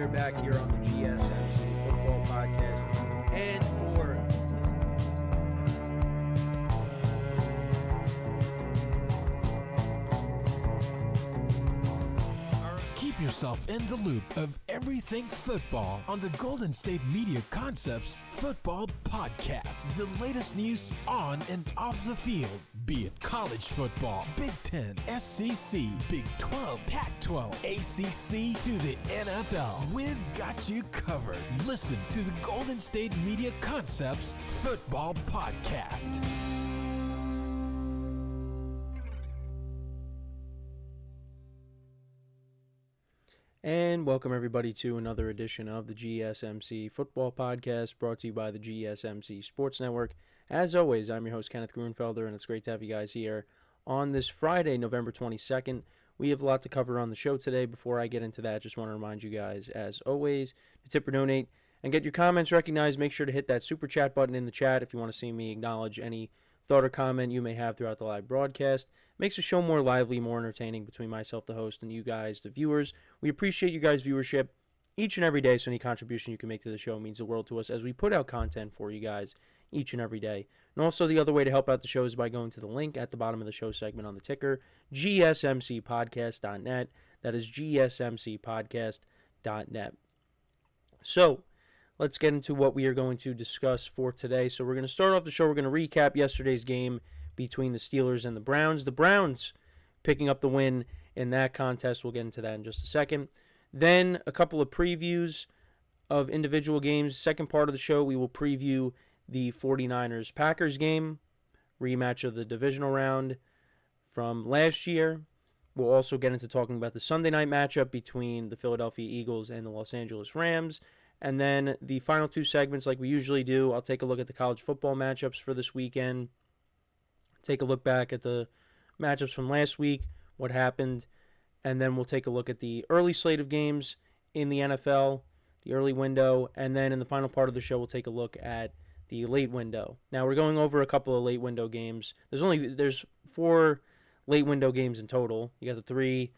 are back here on the GSMC Football Podcast. And for keep yourself in the loop of everything football on the Golden State Media Concepts Football Podcast. The latest news on and off the field, be it college football, Big Ten, SEC, Big 12, Pac-12, ACC to the NFL. We've got you covered. Listen to the Golden State Media Concepts Football Podcast. And welcome everybody to another edition of the GSMC Football Podcast, brought to you by the GSMC Sports Network. As always, I'm your host, Kenneth Grunfelder, and it's great to have you guys here on this Friday, November 22nd. We have a lot to cover on the show today. Before I get into that, just want to remind you guys, as always, to tip or donate and get your comments recognized. Make sure to hit that super chat button in the chat if you want to see me acknowledge any thought or comment you may have throughout the live broadcast. Makes the show more lively, more entertaining between myself, the host, and you guys, the viewers. We appreciate you guys' viewership each and every day, so any contribution you can make to the show means the world to us as we put out content for you guys each and every day. And also the other way to help out the show is by going to the link at the bottom of the show segment on the ticker, gsmcpodcast.net. That is gsmcpodcast.net. So, let's get into what we are going to discuss for today. So we're going to start off the show. We're going to recap yesterday's game between the Steelers and the Browns. The Browns picking up the win in that contest. We'll get into that in just a second. Then a couple of previews of individual games. Second part of the show, we will preview the 49ers-Packers game, rematch of the divisional round from last year. We'll also get into talking about the Sunday night matchup between the Philadelphia Eagles and the Los Angeles Rams. And then the final two segments, like we usually do, I'll take a look at the college football matchups for this weekend, take a look back at the matchups from last week, what happened, and then we'll take a look at the early slate of games in the NFL, the early window, and then in the final part of the show, we'll take a look at the late window. Now, we're going over a couple of late window games. There's 4 late window games in total. You got the 3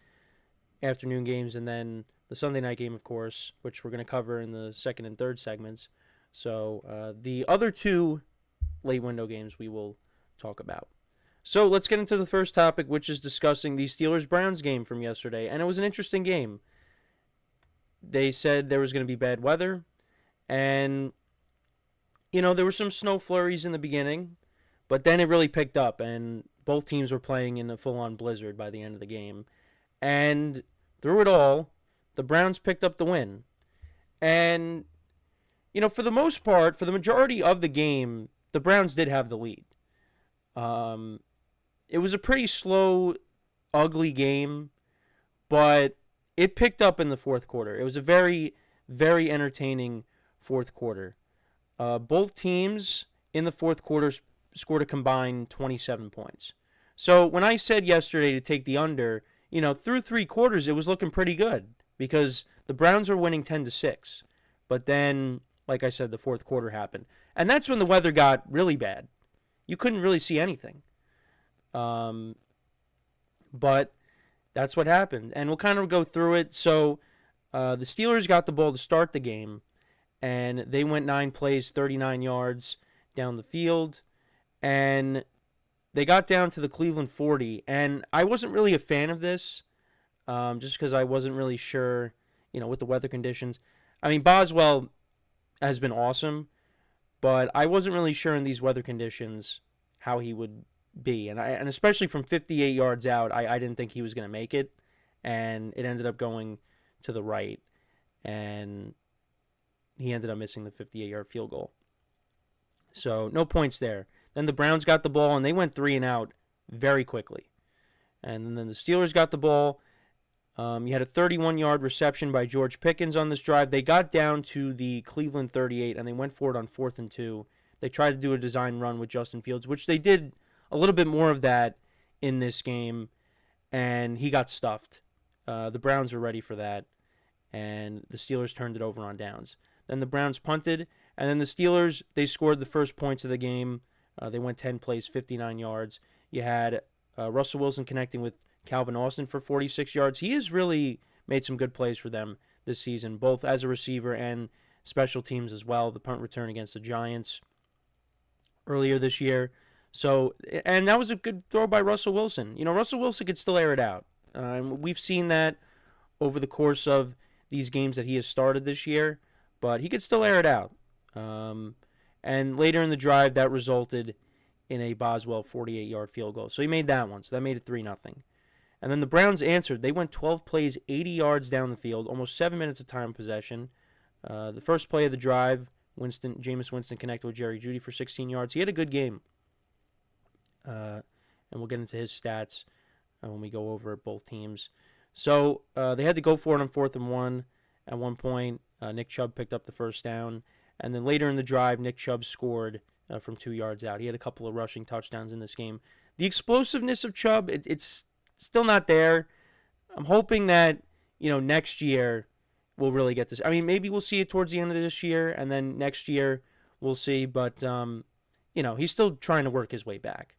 afternoon games, and then the Sunday night game, of course, which we're going to cover in the second and third segments. So the other 2 late window games we will talk about. So let's get into the first topic, which is discussing the Steelers-Browns game from yesterday. And it was an interesting game. They said there was going to be bad weather. And, there were some snow flurries in the beginning. But then it really picked up. And both teams were playing in a full-on blizzard by the end of the game. And through it all, the Browns picked up the win. And, for the most part, for the majority of the game, the Browns did have the lead. It was a pretty slow, ugly game, but it picked up in the fourth quarter. It was a very, very entertaining fourth quarter. Both teams in the fourth quarter scored a combined 27 points. So when I said yesterday to take the under, through 3 quarters, it was looking pretty good because the Browns were winning 10-6. But then, like I said, the fourth quarter happened. And that's when the weather got really bad. You couldn't really see anything. But that's what happened. And we'll kind of go through it. So the Steelers got the ball to start the game, and they went 9 plays, 39 yards down the field. And they got down to the Cleveland 40. And I wasn't really a fan of this, just because I wasn't really sure, with the weather conditions. I mean, Boswell has been awesome, but I wasn't really sure in these weather conditions how he would be. And especially from 58 yards out, I didn't think he was going to make it. And it ended up going to the right. And he ended up missing the 58-yard field goal. So no points there. Then the Browns got the ball, and they went 3 and out very quickly. And then the Steelers got the ball. You had a 31-yard reception by George Pickens on this drive. They got down to the Cleveland 38, and they went for it on 4th and 2. They tried to do a design run with Justin Fields, which they did a little bit more of that in this game, and he got stuffed. The Browns were ready for that, and the Steelers turned it over on downs. Then the Browns punted, and then the Steelers, they scored the first points of the game. They went 10 plays, 59 yards. You had Russell Wilson connecting with Calvin Austin for 46 yards. He has really made some good plays for them this season, both as a receiver and special teams as well. The punt return against the Giants earlier this year. So, and that was a good throw by Russell Wilson. Russell Wilson could still air it out. We've seen that over the course of these games that he has started this year, but he could still air it out. And later in the drive, that resulted in a Boswell 48-yard field goal. So he made that one. So that made it 3-0. And then the Browns answered. They went 12 plays, 80 yards down the field, almost 7 minutes of time possession. The first play of the drive, Jameis Winston connected with Jerry Jeudy for 16 yards. He had a good game. And we'll get into his stats when we go over both teams. So they had to go for it on 4th and 1 at one point. Nick Chubb picked up the first down. And then later in the drive, Nick Chubb scored from 2 yards out. He had a couple of rushing touchdowns in this game. The explosiveness of Chubb, it's still not there. I'm hoping that, next year we'll really get this. I mean, maybe we'll see it towards the end of this year, and then next year we'll see. But, he's still trying to work his way back.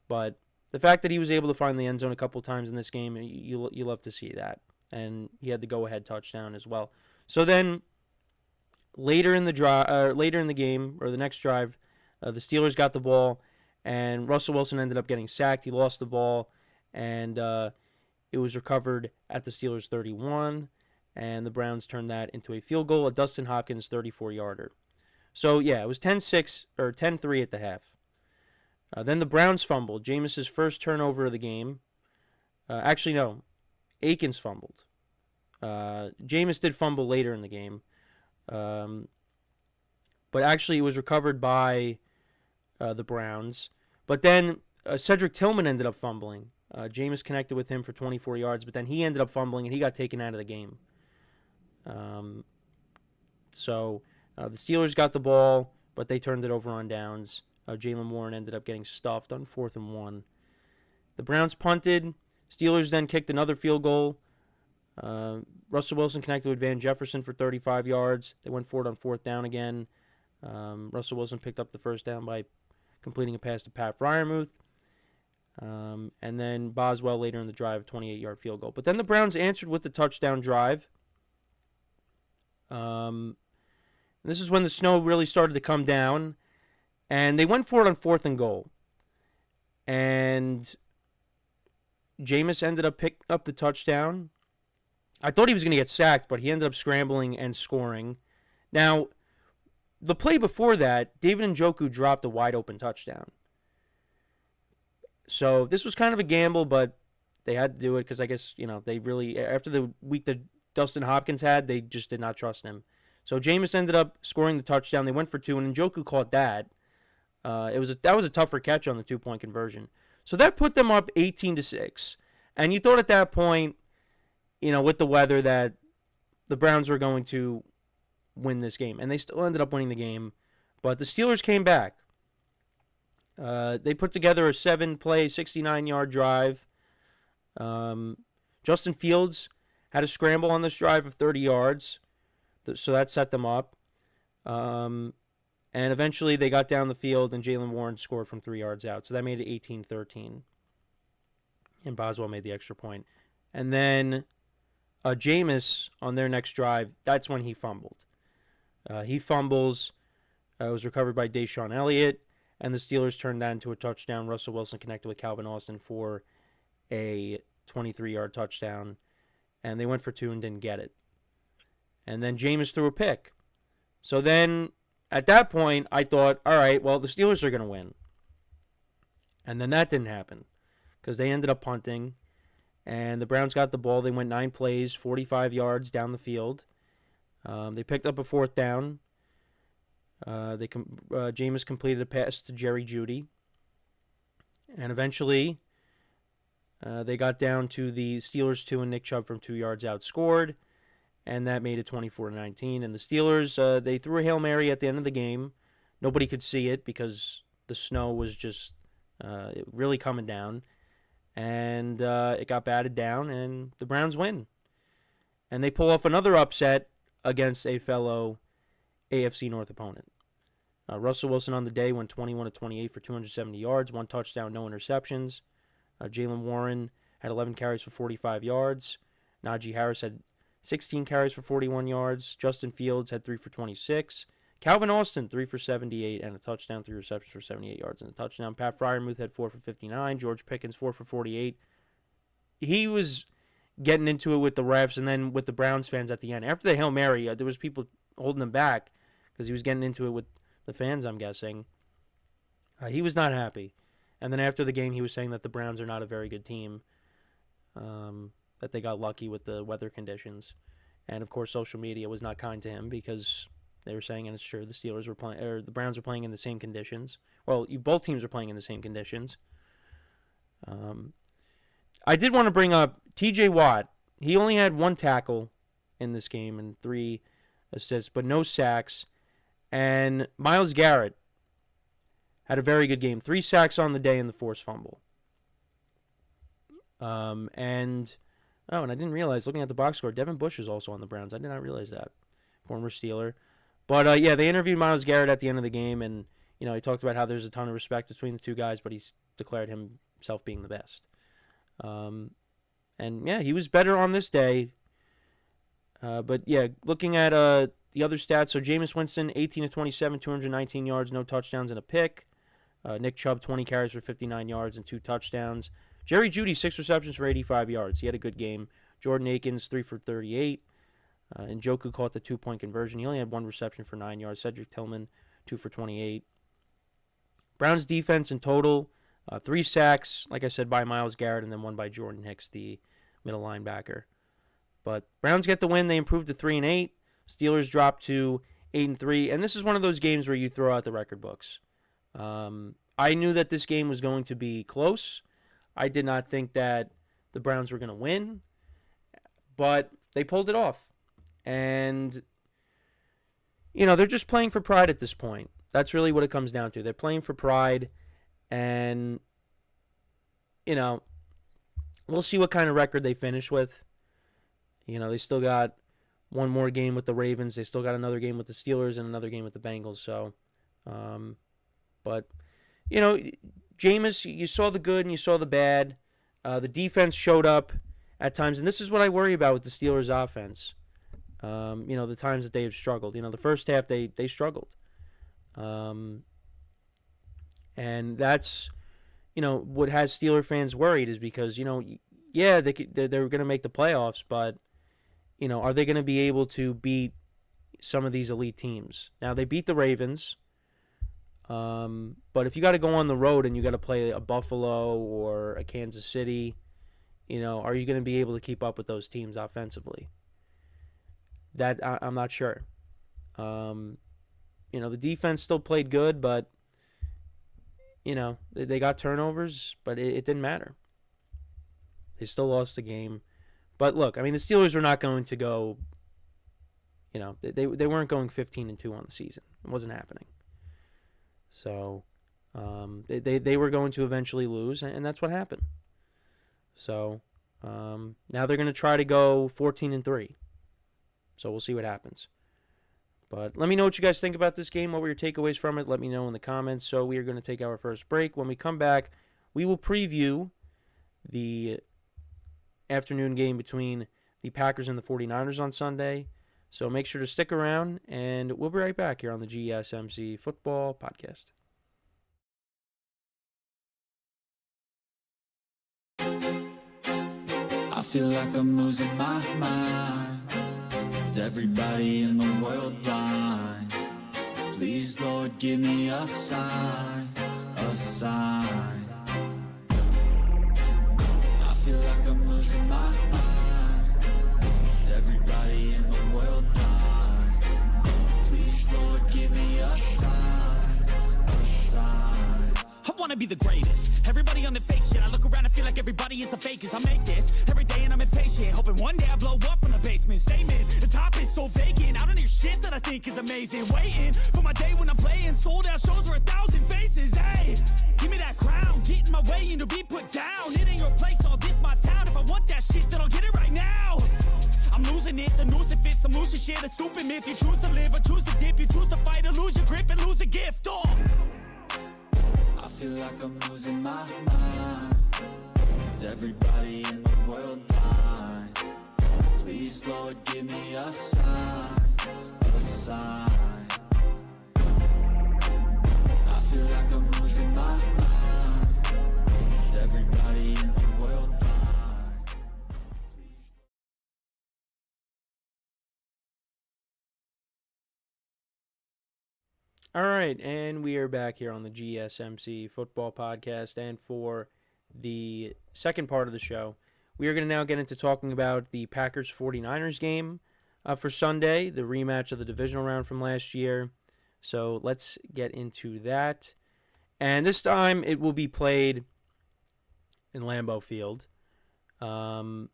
But the fact that he was able to find the end zone a couple times in this game, you love to see that. And he had the go-ahead touchdown as well. So then later in the game, or the next drive, the Steelers got the ball, and Russell Wilson ended up getting sacked. He lost the ball, and it was recovered at the Steelers' 31, and the Browns turned that into a field goal, a Dustin Hopkins 34-yarder. So, yeah, it was 10-6 or 10-3 at the half. Then the Browns fumbled. Jameis's first turnover of the game. Actually, no. Akins fumbled. Jameis did fumble later in the game. But actually, it was recovered by the Browns. But then Cedric Tillman ended up fumbling. Jameis connected with him for 24 yards, but then he ended up fumbling, and he got taken out of the game. So the Steelers got the ball, but they turned it over on downs. Jaylen Warren ended up getting stuffed on 4th and 1. The Browns punted. Steelers then kicked another field goal. Russell Wilson connected with Van Jefferson for 35 yards. They went for it on 4th down again. Russell Wilson picked up the first down by completing a pass to Pat Freiermuth. And then Boswell later in the drive, 28-yard field goal. But then the Browns answered with the touchdown drive. This is when the snow really started to come down. And they went for it on 4th and goal. And Jameis ended up picking up the touchdown. I thought he was going to get sacked, but he ended up scrambling and scoring. Now, the play before that, David Njoku dropped a wide-open touchdown. So this was kind of a gamble, but they had to do it because I guess, they really, after the week that Dustin Hopkins had, they just did not trust him. So Jameis ended up scoring the touchdown. They went for 2, and Njoku caught that. That was a tougher catch on the 2-point conversion. So that put them up 18-6. And you thought at that point, with the weather, that the Browns were going to win this game. And they still ended up winning the game. But the Steelers came back. They put together a 7-play, 69-yard drive. Justin Fields had a scramble on this drive of 30 yards. So that set them up. And eventually they got down the field, and Jaylen Warren scored from 3 yards out. So that made it 18-13. And Boswell made the extra point. And then Jameis, on their next drive, that's when he fumbled. He fumbles. It was recovered by Deshaun Elliott. And the Steelers turned that into a touchdown. Russell Wilson connected with Calvin Austin for a 23-yard touchdown. And they went for 2 and didn't get it. And then Jameis threw a pick. So then, at that point, I thought, all right, well, the Steelers are going to win. And then that didn't happen because they ended up punting. And the Browns got the ball. They went 9 plays, 45 yards down the field. They picked up a 4th down. Jameis completed a pass to Jerry Jeudy. And eventually, they got down to the Steelers 2, and Nick Chubb from 2 yards out scored. And that made it 24-19. And the Steelers, they threw a Hail Mary at the end of the game. Nobody could see it because the snow was just really coming down. And it got batted down, and the Browns win. And they pull off another upset against a fellow AFC North opponent. Russell Wilson on the day went 21-28 for 270 yards, 1 touchdown, no interceptions. Jaylen Warren had 11 carries for 45 yards. Najee Harris had 16 carries for 41 yards. Justin Fields had 3 for 26. Calvin Austin, 3 for 78 and a touchdown, 3 receptions for 78 yards and a touchdown. Pat Fryermuth had 4 for 59. George Pickens, 4 for 48. He was getting into it with the refs and then with the Browns fans at the end. After the Hail Mary, there was people holding him back because he was getting into it with the fans, I'm guessing. He was not happy. And then after the game, he was saying that the Browns are not a very good team, that they got lucky with the weather conditions. And, of course, social media was not kind to him because they were saying, and it's true, the Steelers were playing, or the Browns were playing in the same conditions. Well, both teams are playing in the same conditions. I did want to bring up T.J. Watt. He only had 1 tackle in this game and 3 assists, but no sacks. And Myles Garrett had a very good game. 3 sacks on the day and the forced fumble. And I didn't realize, looking at the box score, Devin Bush is also on the Browns. I did not realize that. Former Steeler. But, they interviewed Myles Garrett at the end of the game, and, he talked about how there's a ton of respect between the two guys, but he's declared himself being the best. He was better on this day. Looking at the other stats, so Jameis Winston, 18 of 27, 219 yards, no touchdowns and a pick. Nick Chubb, 20 carries for 59 yards and 2 touchdowns. Jerry Jeudy, 6 receptions for 85 yards. He had a good game. Jordan Akins, 3 for 38. And Njoku caught the 2-point conversion. He only had 1 reception for 9 yards. Cedric Tillman, 2 for 28. Browns defense in total, 3 sacks, like I said, by Myles Garrett, and then 1 by Jordan Hicks, the middle linebacker. But Browns get the win. They improved to 3-8. Steelers dropped to 8-3. And this is one of those games where you throw out the record books. I knew that this game was going to be close. I did not think that the Browns were going to win, but they pulled it off. And, they're just playing for pride at this point. That's really what it comes down to. They're playing for pride, and, we'll see what kind of record they finish with. They still got one more game with the Ravens. They still got another game with the Steelers and another game with the Bengals. So, Jameis, you saw the good and you saw the bad. The defense showed up at times, and this is what I worry about with the Steelers' offense. The times that they have struggled. The first half they struggled. And that's, what has Steeler fans worried is because, they're going to make the playoffs, but, are they going to be able to beat some of these elite teams? Now, they beat the Ravens. But if you got to go on the road and you got to play a Buffalo or a Kansas City, are you going to be able to keep up with those teams offensively? That I'm not sure. The defense still played good, but they got turnovers, but it didn't matter. They still lost the game. But look, the Steelers were not going to go. They weren't going 15-2 on the season. It wasn't happening. So, they were going to eventually lose, and that's what happened. So, now they're going to try to go 14-3. So we'll see what happens. But let me know what you guys think about this game. What were your takeaways from it? Let me know in the comments. So we are going to take our first break. When we come back, we will preview the afternoon game between the Packers and the 49ers on Sunday. So make sure to stick around, and we'll be right back here on the GSMC Football Podcast. I feel like I'm losing my mind. Is everybody in the world blind? Please, Lord, give me a sign, a sign. I feel like I'm losing my mind. Is everybody in the world blind? Please, Lord, give me a sign, a sign. I wanna be the greatest. Everybody on the fake shit. I look around and feel like everybody is the fakest. I make this every day and I'm impatient, hoping one day I blow up from the basement. Statement, the top is so vacant. I don't hear shit that I think is amazing. Waiting for my day when I'm playing sold out shows for 1,000 faces. Hey, give me that crown, get in my way and to be put down. It ain't your place, all this my town. If I want that shit, then I'll get it right now. I'm losing it, the noose it fits. I'm losing shit, a stupid myth. You choose to live or choose to dip. You choose to fight or lose your grip and lose a gift. Oh, I feel like I'm losing my mind. Is everybody in the world blind? Please, Lord, give me a sign, a sign. I feel like I'm losing my mind. Is everybody in the world blind? All right, and we are back here on the GSMC Football Podcast, and for the second part of the show, we are going to now get into talking about the Packers 49ers game for Sunday, the rematch of the divisional round from last year. So let's get into that. And this time it will be played in Lambeau Field. And,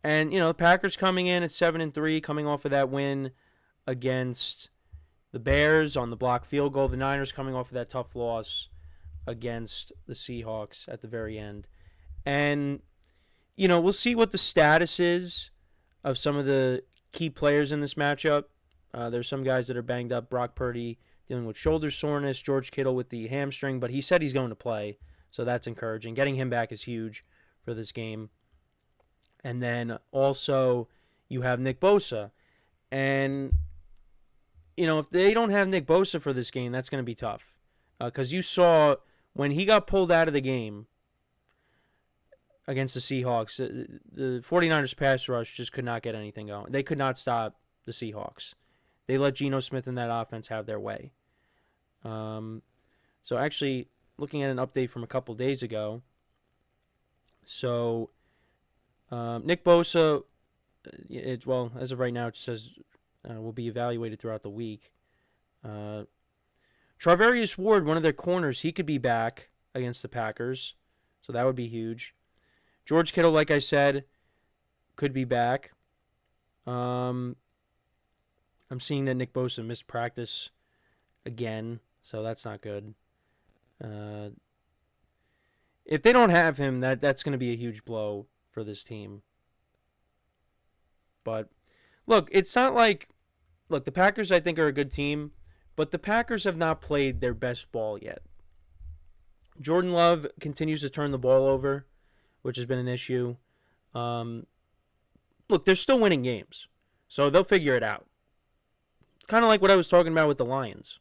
the Packers coming in at 7-3, coming off of that win against the Bears on the blocked field goal. The Niners coming off of that tough loss against the Seahawks at the very end. And, we'll see what the status is of some of the key players in this matchup. There's some guys that are banged up. Brock Purdy dealing with shoulder soreness. George Kittle with the hamstring, but he said he's going to play, so that's encouraging. Getting him back is huge for this game. And then also you have Nick Bosa. And, if they don't have Nick Bosa for this game, that's going to be tough. Because you saw when he got pulled out of the game against the Seahawks, the 49ers pass rush just could not get anything going. They could not stop the Seahawks. They let Geno Smith and that offense have their way. So actually, looking at an update from a couple days ago, so Nick Bosa, as of right now, it says will be evaluated throughout the week. Travarius Ward, one of their corners, he could be back against the Packers, so that would be huge. George Kittle, like I said, could be back. I'm seeing that Nick Bosa missed practice again, so that's not good. If they don't have him, that's going to be a huge blow for this team. But, look, it's not like... Look, the Packers, I think, are a good team, but the Packers have not played their best ball yet. Jordan Love continues to turn the ball over, which has been an issue. Look, they're still winning games, so they'll figure it out. It's kind of like what I was talking about with the Lions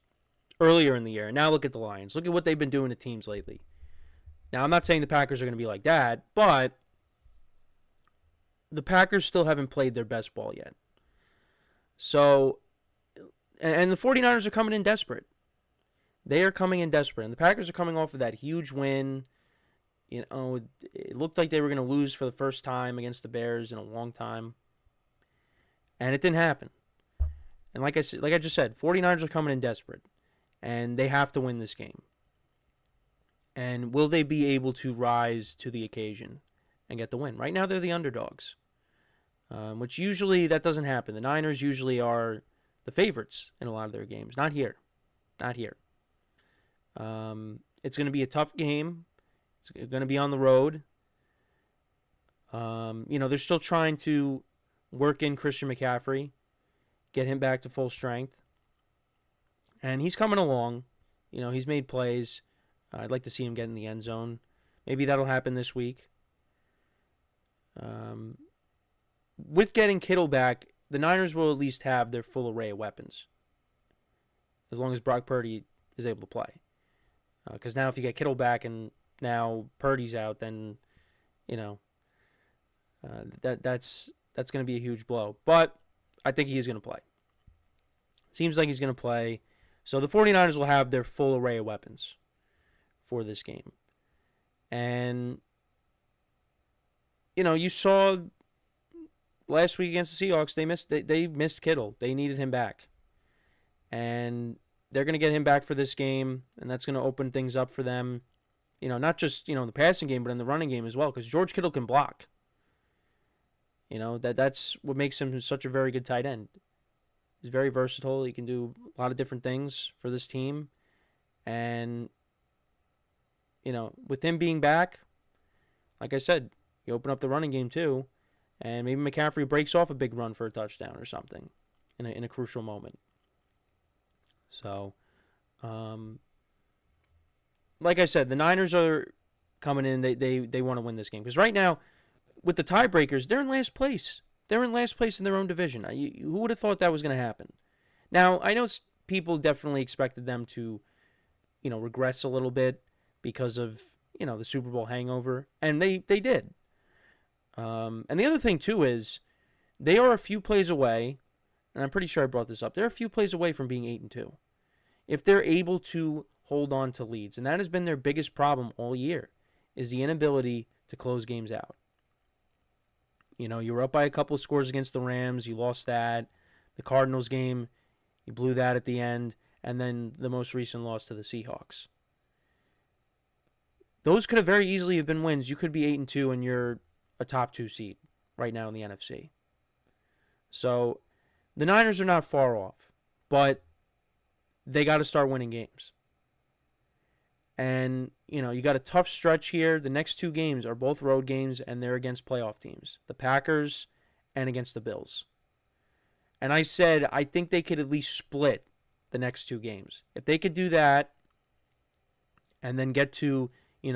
earlier in the year. Now look at the Lions. Look at what they've been doing to teams lately. Now, I'm not saying the Packers are going to be like that, but the Packers still haven't played their best ball yet. So, and the 49ers are coming in desperate. They are coming in desperate. And the Packers are coming off of that huge win. It looked like they were going to lose for the first time against the Bears in a long time. And it didn't happen. And like I just said, 49ers are coming in desperate. And they have to win this game. And will they be able to rise to the occasion and get the win? Right now they're the underdogs. Which usually that doesn't happen. The Niners usually are the favorites in a lot of their games. Not here. Not here. It's going to be a tough game. It's going to be on the road. They're still trying to work in Christian McCaffrey, get him back to full strength. And he's coming along. He's made plays. I'd like to see him get in the end zone. Maybe that'll happen this week. With getting Kittle back, the Niners will at least have their full array of weapons. As long as Brock Purdy is able to play. Because now if you get Kittle back and now Purdy's out, then, that's going to be a huge blow. But I think he is going to play. Seems like he's going to play. So the 49ers will have their full array of weapons for this game. And, you saw last week against the Seahawks, they missed Kittle. They needed him back. And they're going to get him back for this game, and that's going to open things up for them. Not just, in the passing game, but in the running game as well, because George Kittle can block. That's what makes him such a very good tight end. He's very versatile. He can do a lot of different things for this team. And, with him being back, like I said, you open up the running game too. And maybe McCaffrey breaks off a big run for a touchdown or something in a crucial moment. So, like I said, the Niners are coming in. They want to win this game. Because right now, with the tiebreakers, they're in last place. They're in last place in their own division. Who would have thought that was going to happen? Now, I know people definitely expected them to, regress a little bit because of, the Super Bowl hangover, and they did. And the other thing, too, is they are a few plays away, and I'm pretty sure I brought this up. They're a few plays away from being 8-2. If they're able to hold on to leads, and that has been their biggest problem all year, is the inability to close games out. You were up by a couple of scores against the Rams. You lost that. The Cardinals game, you blew that at the end. And then the most recent loss to the Seahawks. Those could have very easily have been wins. You could be 8-2 and you're a top 2 seed right now in the NFC. So the Niners are not far off. But they got to start winning games. And, you got a tough stretch here. The next 2 games are both road games, and they're against playoff teams. The Packers and against the Bills. And I said I think they could at least split the next 2 games. If they could do that and then get to,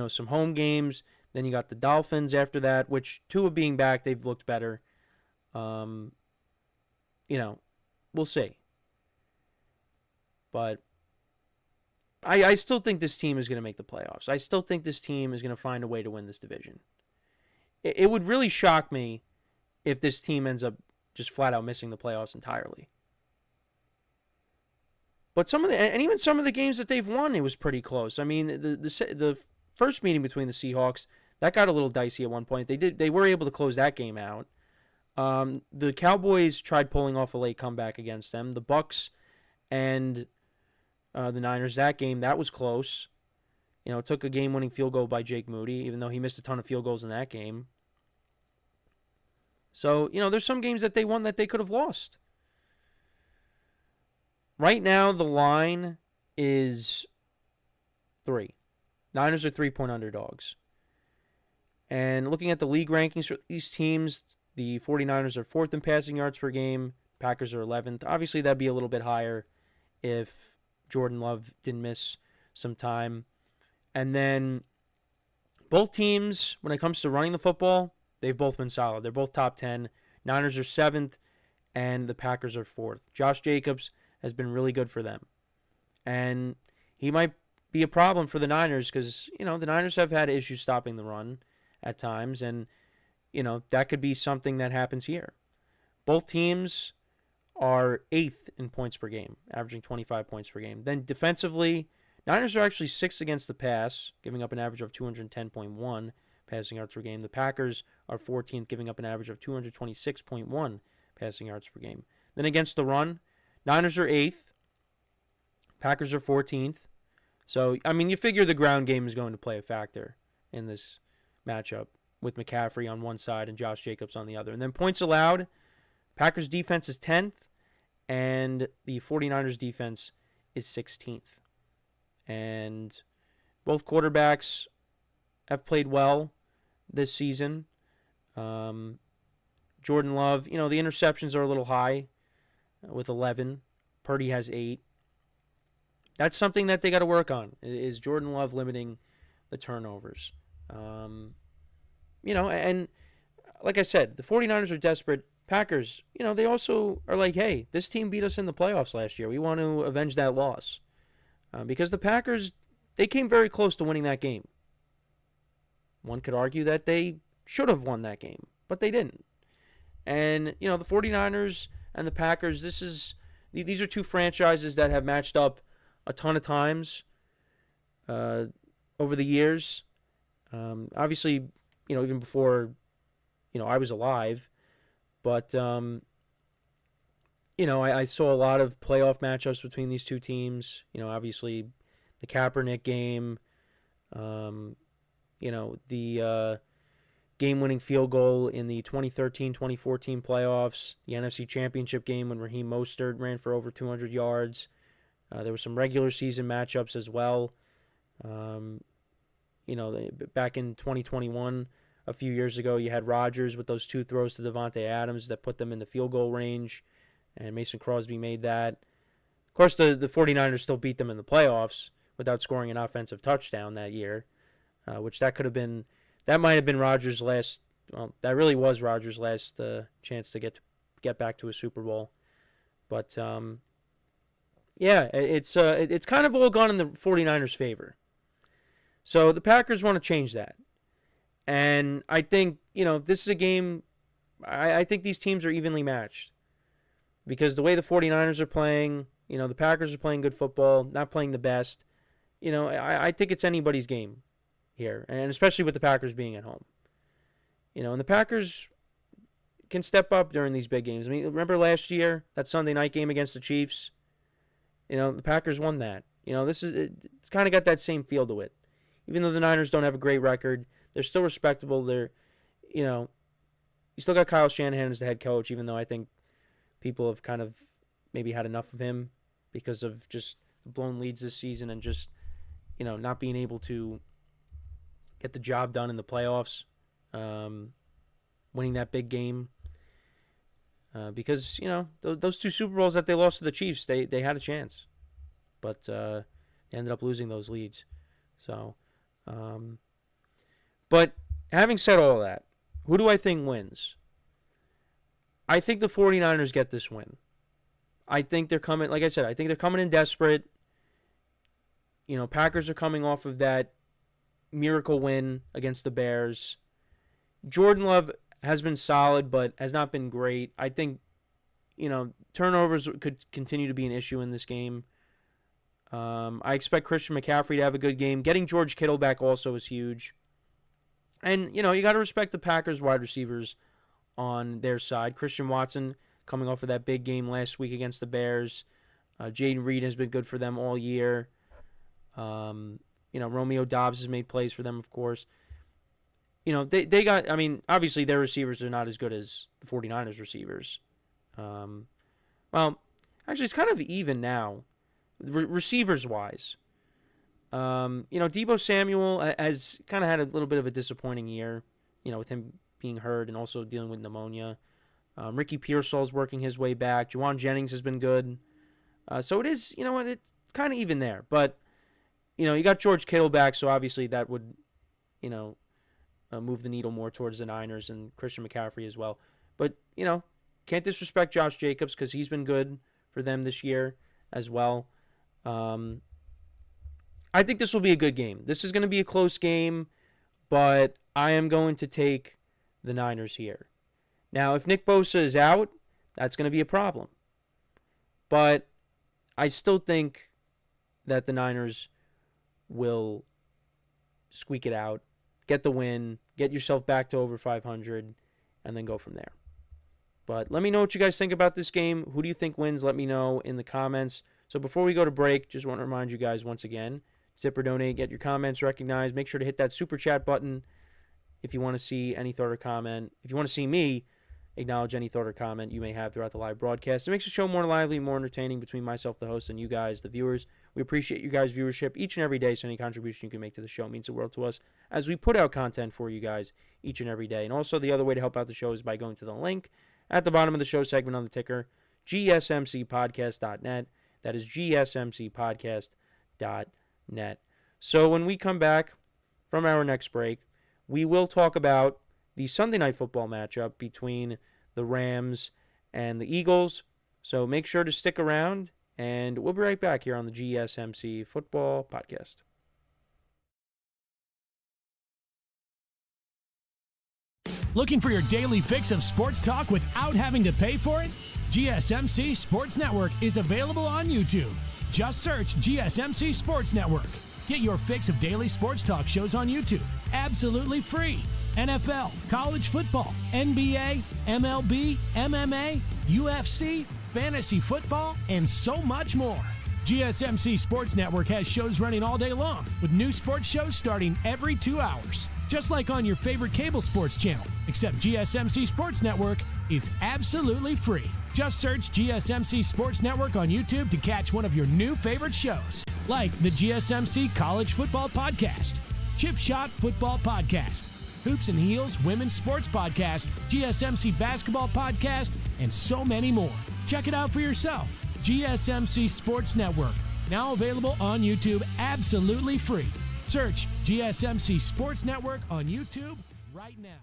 some home games, then you got the Dolphins after that, which Tua being back, they've looked better. We'll see. But I still think this team is going to make the playoffs. I still think this team is going to find a way to win this division. It would really shock me if this team ends up just flat out missing the playoffs entirely. But even some of the games that they've won, it was pretty close. I mean, the first meeting between the Seahawks, that got a little dicey at one point. They were able to close that game out. The Cowboys tried pulling off a late comeback against them. The Bucks and the Niners, that game, that was close. It took a game-winning field goal by Jake Moody, even though he missed a ton of field goals in that game. So, there's some games that they won that they could have lost. Right now, the line is 3. Niners are 3-point underdogs. And looking at the league rankings for these teams, the 49ers are 4th in passing yards per game. Packers are 11th. Obviously, that'd be a little bit higher if Jordan Love didn't miss some time. And then both teams, when it comes to running the football, they've both been solid. They're both top 10. Niners are 7th, and the Packers are 4th. Josh Jacobs has been really good for them. And he might be a problem for the Niners because, the Niners have had issues stopping the run at times. And, that could be something that happens here. Both teams are 8th in points per game, averaging 25 points per game. Then defensively, Niners are actually 6th against the pass, giving up an average of 210.1 passing yards per game. The Packers are 14th, giving up an average of 226.1 passing yards per game. Then against the run, Niners are 8th, Packers are 14th. So, you figure the ground game is going to play a factor in this matchup with McCaffrey on one side and Josh Jacobs on the other. And then points allowed, Packers defense is 10th, and the 49ers defense is 16th. And both quarterbacks have played well this season. Jordan Love, the interceptions are a little high with 11. Purdy has 8. That's something that they got to work on, is Jordan Love limiting the turnovers. And like I said, the 49ers are desperate. Packers, they also are like, hey, this team beat us in the playoffs last year. We want to avenge that loss. Because the Packers, they came very close to winning that game. One could argue that they should have won that game, but they didn't. And, the 49ers and the Packers, these are two franchises that have matched up a ton of times over the years. Obviously, even before, I was alive. But, I saw a lot of playoff matchups between these two teams. Obviously the Kaepernick game, the game-winning field goal in the 2013-2014 playoffs, the NFC Championship game when Raheem Mostert ran for over 200 yards. There were some regular season matchups as well. Back in 2021, a few years ago, you had Rodgers with those 2 throws to Devontae Adams that put them in the field goal range, and Mason Crosby made that. Of course, the 49ers still beat them in the playoffs without scoring an offensive touchdown that year, which that might have been Rodgers' last Well, that really was Rodgers' last chance to get back to a Super Bowl. But, yeah, it's kind of all gone in the 49ers' favor. So the Packers want to change that. And I think, this is a game, I think these teams are evenly matched. Because the way the 49ers are playing, the Packers are playing good football, not playing the best. I think it's anybody's game here, and especially with the Packers being at home. And the Packers can step up during these big games. I mean, remember last year, that Sunday night game against the Chiefs? The Packers won that. It's kind of got that same feel to it. Even though the Niners don't have a great record, they're still respectable. You still got Kyle Shanahan as the head coach, even though I think people have kind of maybe had enough of him because of just blown leads this season and just, not being able to get the job done in the playoffs, winning that big game. Because, those two Super Bowls that they lost to the Chiefs, they had a chance. But they ended up losing those leads. So, but having said all that, who do I think wins? I think the 49ers get this win. I think they're coming, like I said, I think they're coming in desperate. Packers are coming off of that miracle win against the Bears. Jordan Love has been solid, but has not been great. I think, turnovers could continue to be an issue in this game. I expect Christian McCaffrey to have a good game. Getting George Kittle back also is huge. And, you got to respect the Packers wide receivers on their side. Christian Watson coming off of that big game last week against the Bears. Jaden Reed has been good for them all year. Romeo Doubs has made plays for them, of course. They got, obviously their receivers are not as good as the 49ers receivers. Well, actually, it's kind of even now, receivers-wise. Deebo Samuel has kind of had a little bit of a disappointing year, with him being hurt and also dealing with pneumonia. Ricky Pearsall's working his way back. Juwan Jennings has been good. So it is, it's kind of even there. But, you got George Kittle back, so obviously that would, move the needle more towards the Niners and Christian McCaffrey as well. But, can't disrespect Josh Jacobs because he's been good for them this year as well. I think this will be a good game. This is going to be a close game, but I am going to take the Niners here. Now, if Nick Bosa is out, that's going to be a problem. But I still think that the Niners will squeak it out, get the win, get yourself back to over 500, and then go from there. But let me know what you guys think about this game. Who do you think wins? Let me know in the comments. So before we go to break, just want to remind you guys once again, Zip or Donate, get your comments recognized. Make sure to hit that super chat button if you want to see any thought or comment. If you want to see me acknowledge any thought or comment you may have throughout the live broadcast. It makes the show more lively, more entertaining between myself, the host, and you guys, the viewers. We appreciate you guys' viewership each and every day, so any contribution you can make to the show means the world to us as we put out content for you guys each and every day. And also, the other way to help out the show is by going to the link at the bottom of the show segment on the ticker, GSMCpodcast.net. That is GSMCpodcast.net. So when we come back from our next break, we will talk about the Sunday Night Football matchup between the Rams and the Eagles. So make sure to stick around, and we'll be right back here on the GSMC Football Podcast. Looking for your daily fix of sports talk without having to pay for it? GSMC Sports Network is available on YouTube. Just search GSMC Sports Network. Get your fix of daily sports talk shows on YouTube, absolutely free. NFL, college football, NBA, MLB, MMA, UFC, fantasy football, and so much more. GSMC Sports Network has shows running all day long, with new sports shows starting every 2 hours. Just like on your favorite cable sports channel, except GSMC Sports Network is absolutely free. Just search GSMC Sports Network on YouTube to catch one of your new favorite shows, like the GSMC College Football Podcast, Chip Shot Football Podcast, Hoops and Heels Women's Sports Podcast, GSMC Basketball Podcast, and so many more. Check it out for yourself. GSMC Sports Network, now available on YouTube absolutely free. Search GSMC Sports Network on YouTube right now.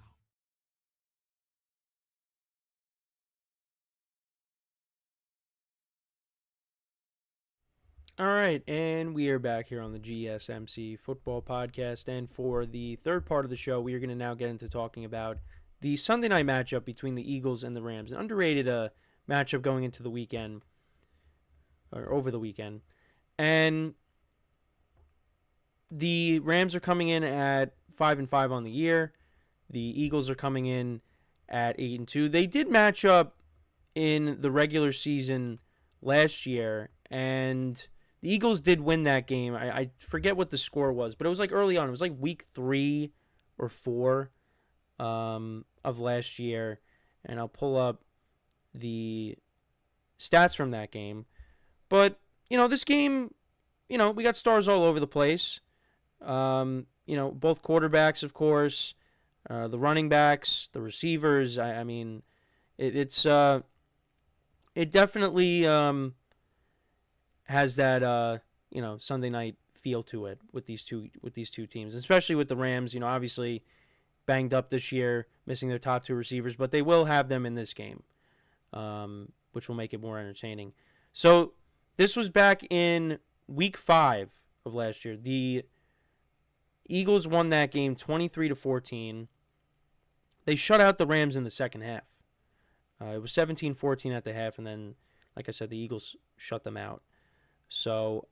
All right, and we are back here on the GSMC Football Podcast. And for the third part of the show, we are going to now get into talking about the Sunday night matchup between the Eagles and the Rams. An underrated matchup going into the weekend, or over the weekend. And the Rams are coming in at 5-5 on the year. The Eagles are coming in at 8-2. They did match up in the regular season last year, and the Eagles did win that game. I forget what the score was, but it was like early on. It was like week 3 or 4 of last year. And I'll pull up the stats from that game. But, this game, we got stars all over the place. Both quarterbacks, of course, the running backs, the receivers. It definitely has that Sunday night feel to it with these two teams, especially with the Rams. Obviously banged up this year, missing their top 2 receivers, but they will have them in this game, which will make it more entertaining. So this was back in week 5 of last year. The Eagles won that game 23-14. They shut out the Rams in the second half. It was 17-14 at the half, and then, like I said, the Eagles shut them out. So,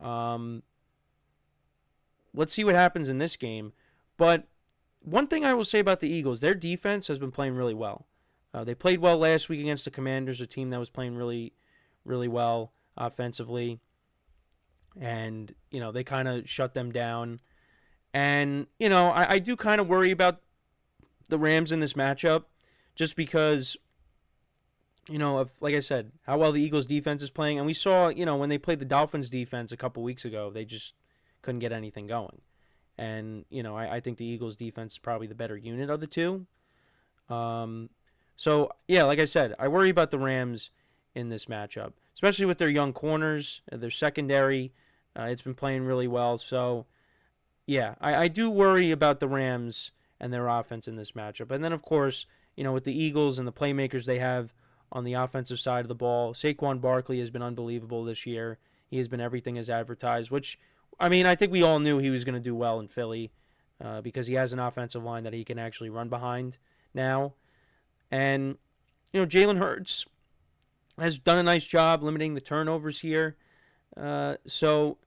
let's see what happens in this game. But one thing I will say about the Eagles, their defense has been playing really well. They played well last week against the Commanders, a team that was playing really, really well offensively. And, they kind of shut them down. And, I do kind of worry about the Rams in this matchup just because, of, like I said, how well the Eagles defense is playing. And we saw, when they played the Dolphins defense a couple weeks ago, they just couldn't get anything going. And, I think the Eagles defense is probably the better unit of the two. So, yeah, like I said, I worry about the Rams in this matchup, especially with their young corners, their secondary. It's been playing really well. So, yeah, I do worry about the Rams and their offense in this matchup. And then, of course, with the Eagles and the playmakers they have on the offensive side of the ball, Saquon Barkley has been unbelievable this year. He has been everything as advertised, which, I think we all knew he was going to do well in Philly because he has an offensive line that he can actually run behind now. And, Jalen Hurts has done a nice job limiting the turnovers here. So,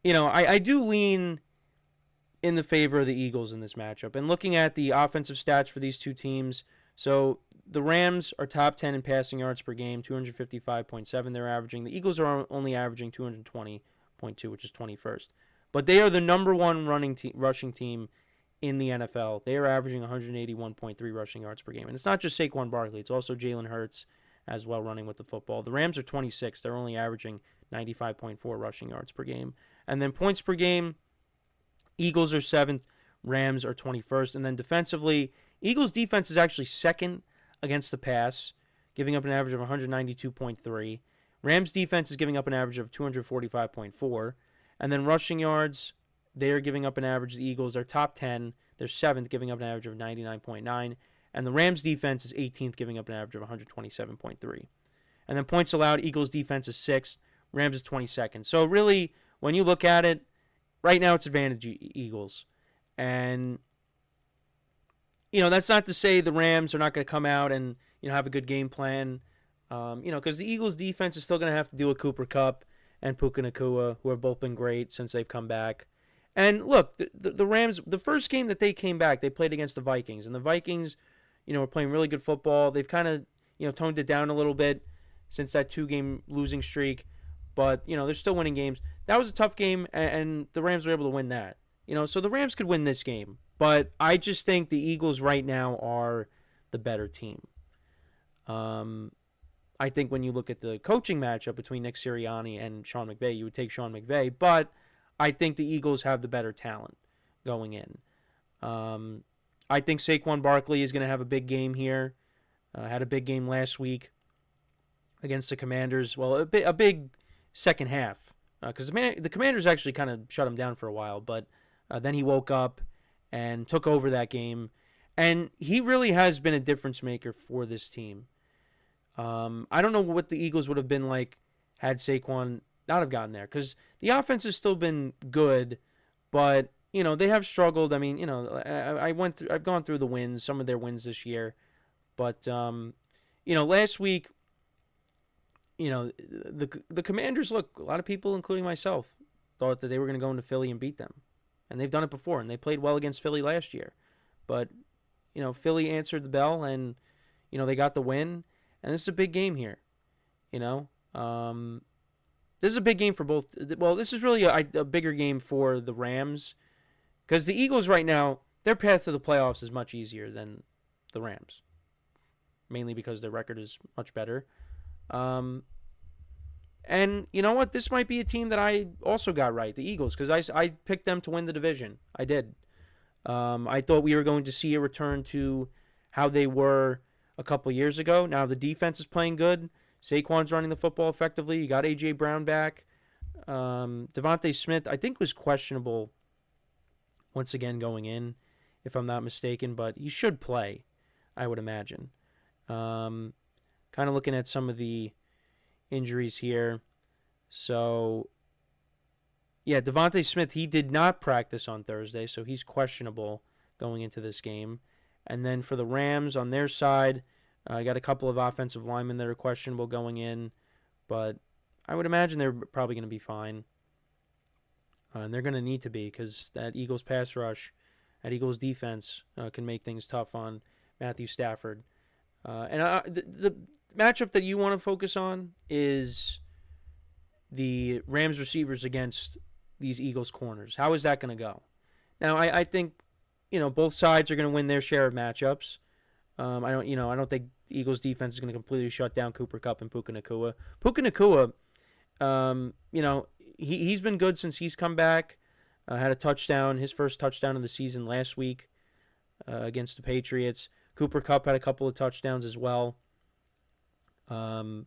I do lean in the favor of the Eagles in this matchup. And looking at the offensive stats for these two teams, so the Rams are top 10 in passing yards per game, 255.7 they're averaging. The Eagles are only averaging 220.2, which is 21st. But they are the number 1 rushing team in the NFL. They are averaging 181.3 rushing yards per game. And it's not just Saquon Barkley, it's also Jalen Hurts as well running with the football. The Rams are 26th. They're only averaging 95.4 rushing yards per game. And then points per game, Eagles are 7th, Rams are 21st. And then defensively, Eagles defense is actually 2nd against the pass, giving up an average of 192.3. Rams defense is giving up an average of 245.4. And then rushing yards, they are giving up an average. The Eagles are top 10. They're 7th, giving up an average of 99.9. And the Rams defense is 18th, giving up an average of 127.3. And then points allowed, Eagles defense is 6th, Rams is 22nd. So really, when you look at it, right now it's advantage Eagles. And, that's not to say the Rams are not going to come out and, have a good game plan. Because the Eagles defense is still going to have to deal with Cooper Kupp and Puka Nacua, who have both been great since they've come back. And look, the Rams, the first game that they came back, they played against the Vikings. And the Vikings, were playing really good football. They've kind of, toned it down a little bit since that 2-game losing streak. But, they're still winning games. That was a tough game, and the Rams were able to win that. So the Rams could win this game. But I just think the Eagles right now are the better team. I think when you look at the coaching matchup between Nick Sirianni and Sean McVay, you would take Sean McVay. But I think the Eagles have the better talent going in. I think Saquon Barkley is going to have a big game here. Had a big game last week against the Commanders. Well, a big second half. Because the Commanders actually kind of shut him down for a while. But then he woke up and took over that game. And he really has been a difference maker for this team. I don't know what the Eagles would have been like had Saquon not have gotten there because the offense has still been good, but they have struggled. I mean, I've gone through the wins, some of their wins this year, but last week, the Commanders, look, a lot of people, including myself, thought that they were going to go into Philly and beat them, and they've done it before, and they played well against Philly last year, but Philly answered the bell, and they got the win, and this is a big game here. This is a big game for both. Well, this is really a bigger game for the Rams because the Eagles right now, their path to the playoffs is much easier than the Rams, mainly because their record is much better. And you know what? This might be a team that I also got right, the Eagles, because I picked them to win the division. I did. I thought we were going to see a return to how they were a couple years ago. Now the defense is playing good. Saquon's running the football effectively. You got A.J. Brown back. Devontae Smith, I think, was questionable once again going in, if I'm not mistaken, but he should play, I would imagine. Kind of looking at some of the injuries here. So, yeah, Devontae Smith, he did not practice on Thursday, so he's questionable going into this game. And then for the Rams on their side, I got a couple of offensive linemen that are questionable going in, but I would imagine they're probably going to be fine. And they're going to need to be because that Eagles pass rush, that Eagles defense can make things tough on Matthew Stafford. The matchup that you want to focus on is the Rams receivers against these Eagles corners. How is that going to go? Now, I think both sides are going to win their share of matchups. I don't think the Eagles defense is going to completely shut down Cooper Kupp and Puka Nacua. Puka Nacua, he's been good since he's come back. Had a touchdown, his first touchdown of the season last week against the Patriots. Cooper Kupp had a couple of touchdowns as well. They're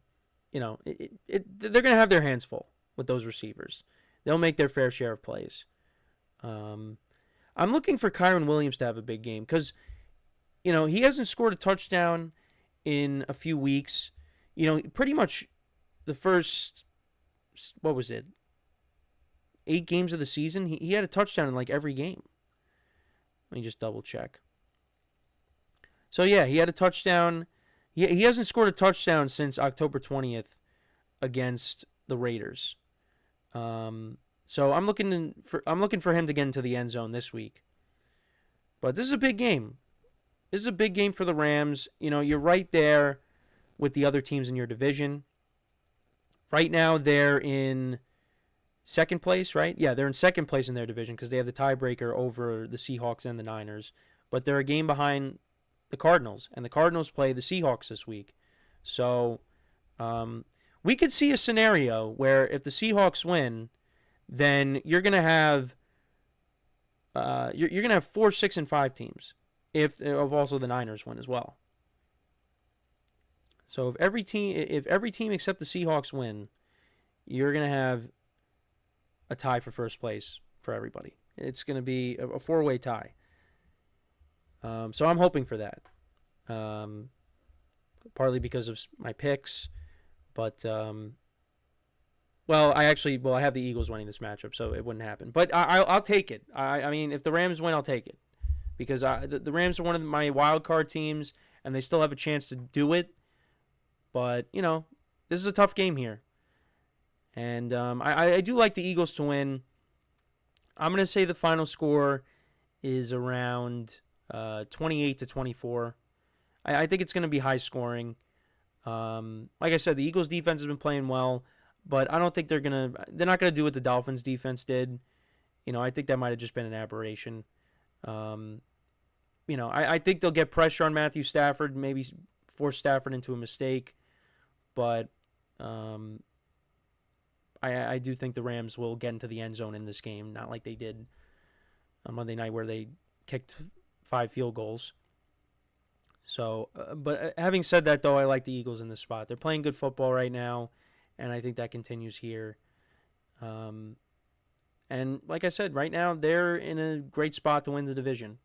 going to have their hands full with those receivers. They'll make their fair share of plays. I'm looking for Kyron Williams to have a big game because he hasn't scored a touchdown in a few weeks. Pretty much the first, 8 games of the season, he had a touchdown in like every game. Let me just double check. So, yeah, he had a touchdown. He hasn't scored a touchdown since October 20th against the Raiders. So I'm looking for him to get into the end zone this week. But this is a big game. This is a big game for the Rams. You're right there with the other teams in your division. Right now, they're in second place, right? Yeah, they're in second place in their division because they have the tiebreaker over the Seahawks and the Niners. But they're a game behind the Cardinals, and the Cardinals play the Seahawks this week. So we could see a scenario where if the Seahawks win, then you're going to have 4, 6, and 5 teams. If also the Niners win as well. So if every team except the Seahawks win, you're going to have a tie for first place for everybody. It's going to be a 4-way tie. So I'm hoping for that. Partly because of my picks, but I have the Eagles winning this matchup, so it wouldn't happen. But I'll take it. I mean, if the Rams win, I'll take it. Because the Rams are one of my wild card teams, and they still have a chance to do it. But, this is a tough game here. And I do like the Eagles to win. I'm going to say the final score is around 28-24. I think it's going to be high scoring. Like I said, the Eagles defense has been playing well, but I don't think they're not going to do what the Dolphins defense did. I think that might have just been an aberration. I think they'll get pressure on Matthew Stafford, maybe force Stafford into a mistake, but I do think the Rams will get into the end zone in this game, not like they did on Monday night where they kicked 5 field goals. So, but having said that, though, I like the Eagles in this spot. They're playing good football right now, and I think that continues here. And like I said, right now they're in a great spot to win the division.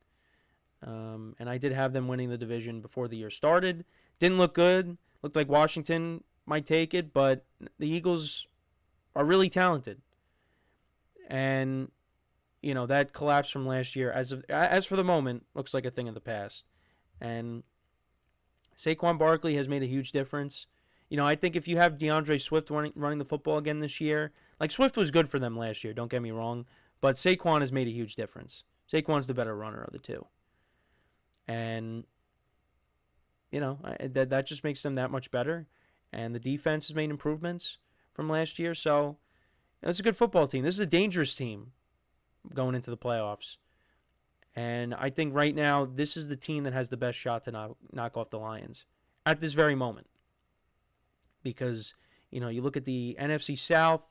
And I did have them winning the division before the year started. Didn't look good. Looked like Washington might take it, but the Eagles are really talented. And, that collapse from last year, as for the moment, looks like a thing of the past. And Saquon Barkley has made a huge difference. I think if you have DeAndre Swift running the football again this year, like Swift was good for them last year, don't get me wrong, but Saquon has made a huge difference. Saquon's the better runner of the two. And, that just makes them that much better. And the defense has made improvements from last year. So, it's a good football team. This is a dangerous team going into the playoffs. And I think right now, this is the team that has the best shot to knock off the Lions at this very moment. Because, you look at the NFC South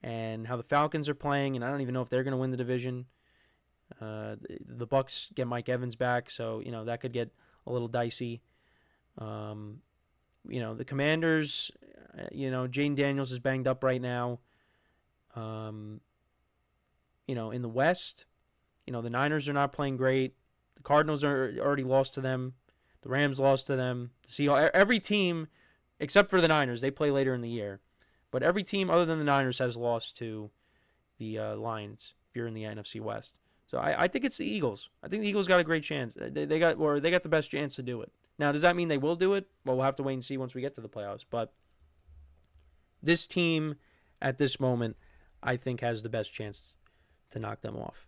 and how the Falcons are playing, and I don't even know if they're going to win the division. The Bucks get Mike Evans back, so, that could get a little dicey. The Commanders, Jaden Daniels is banged up right now. In the West, the Niners are not playing great. The Cardinals are already lost to them. The Rams lost to them. The Seahawks, every team, except for the Niners, they play later in the year. But every team other than the Niners has lost to the Lions if you're in the NFC West. So I think it's the Eagles. I think the Eagles got a great chance. They got the best chance to do it. Now, does that mean they will do it? Well, we'll have to wait and see once we get to the playoffs. But this team at this moment, I think, has the best chance to knock them off.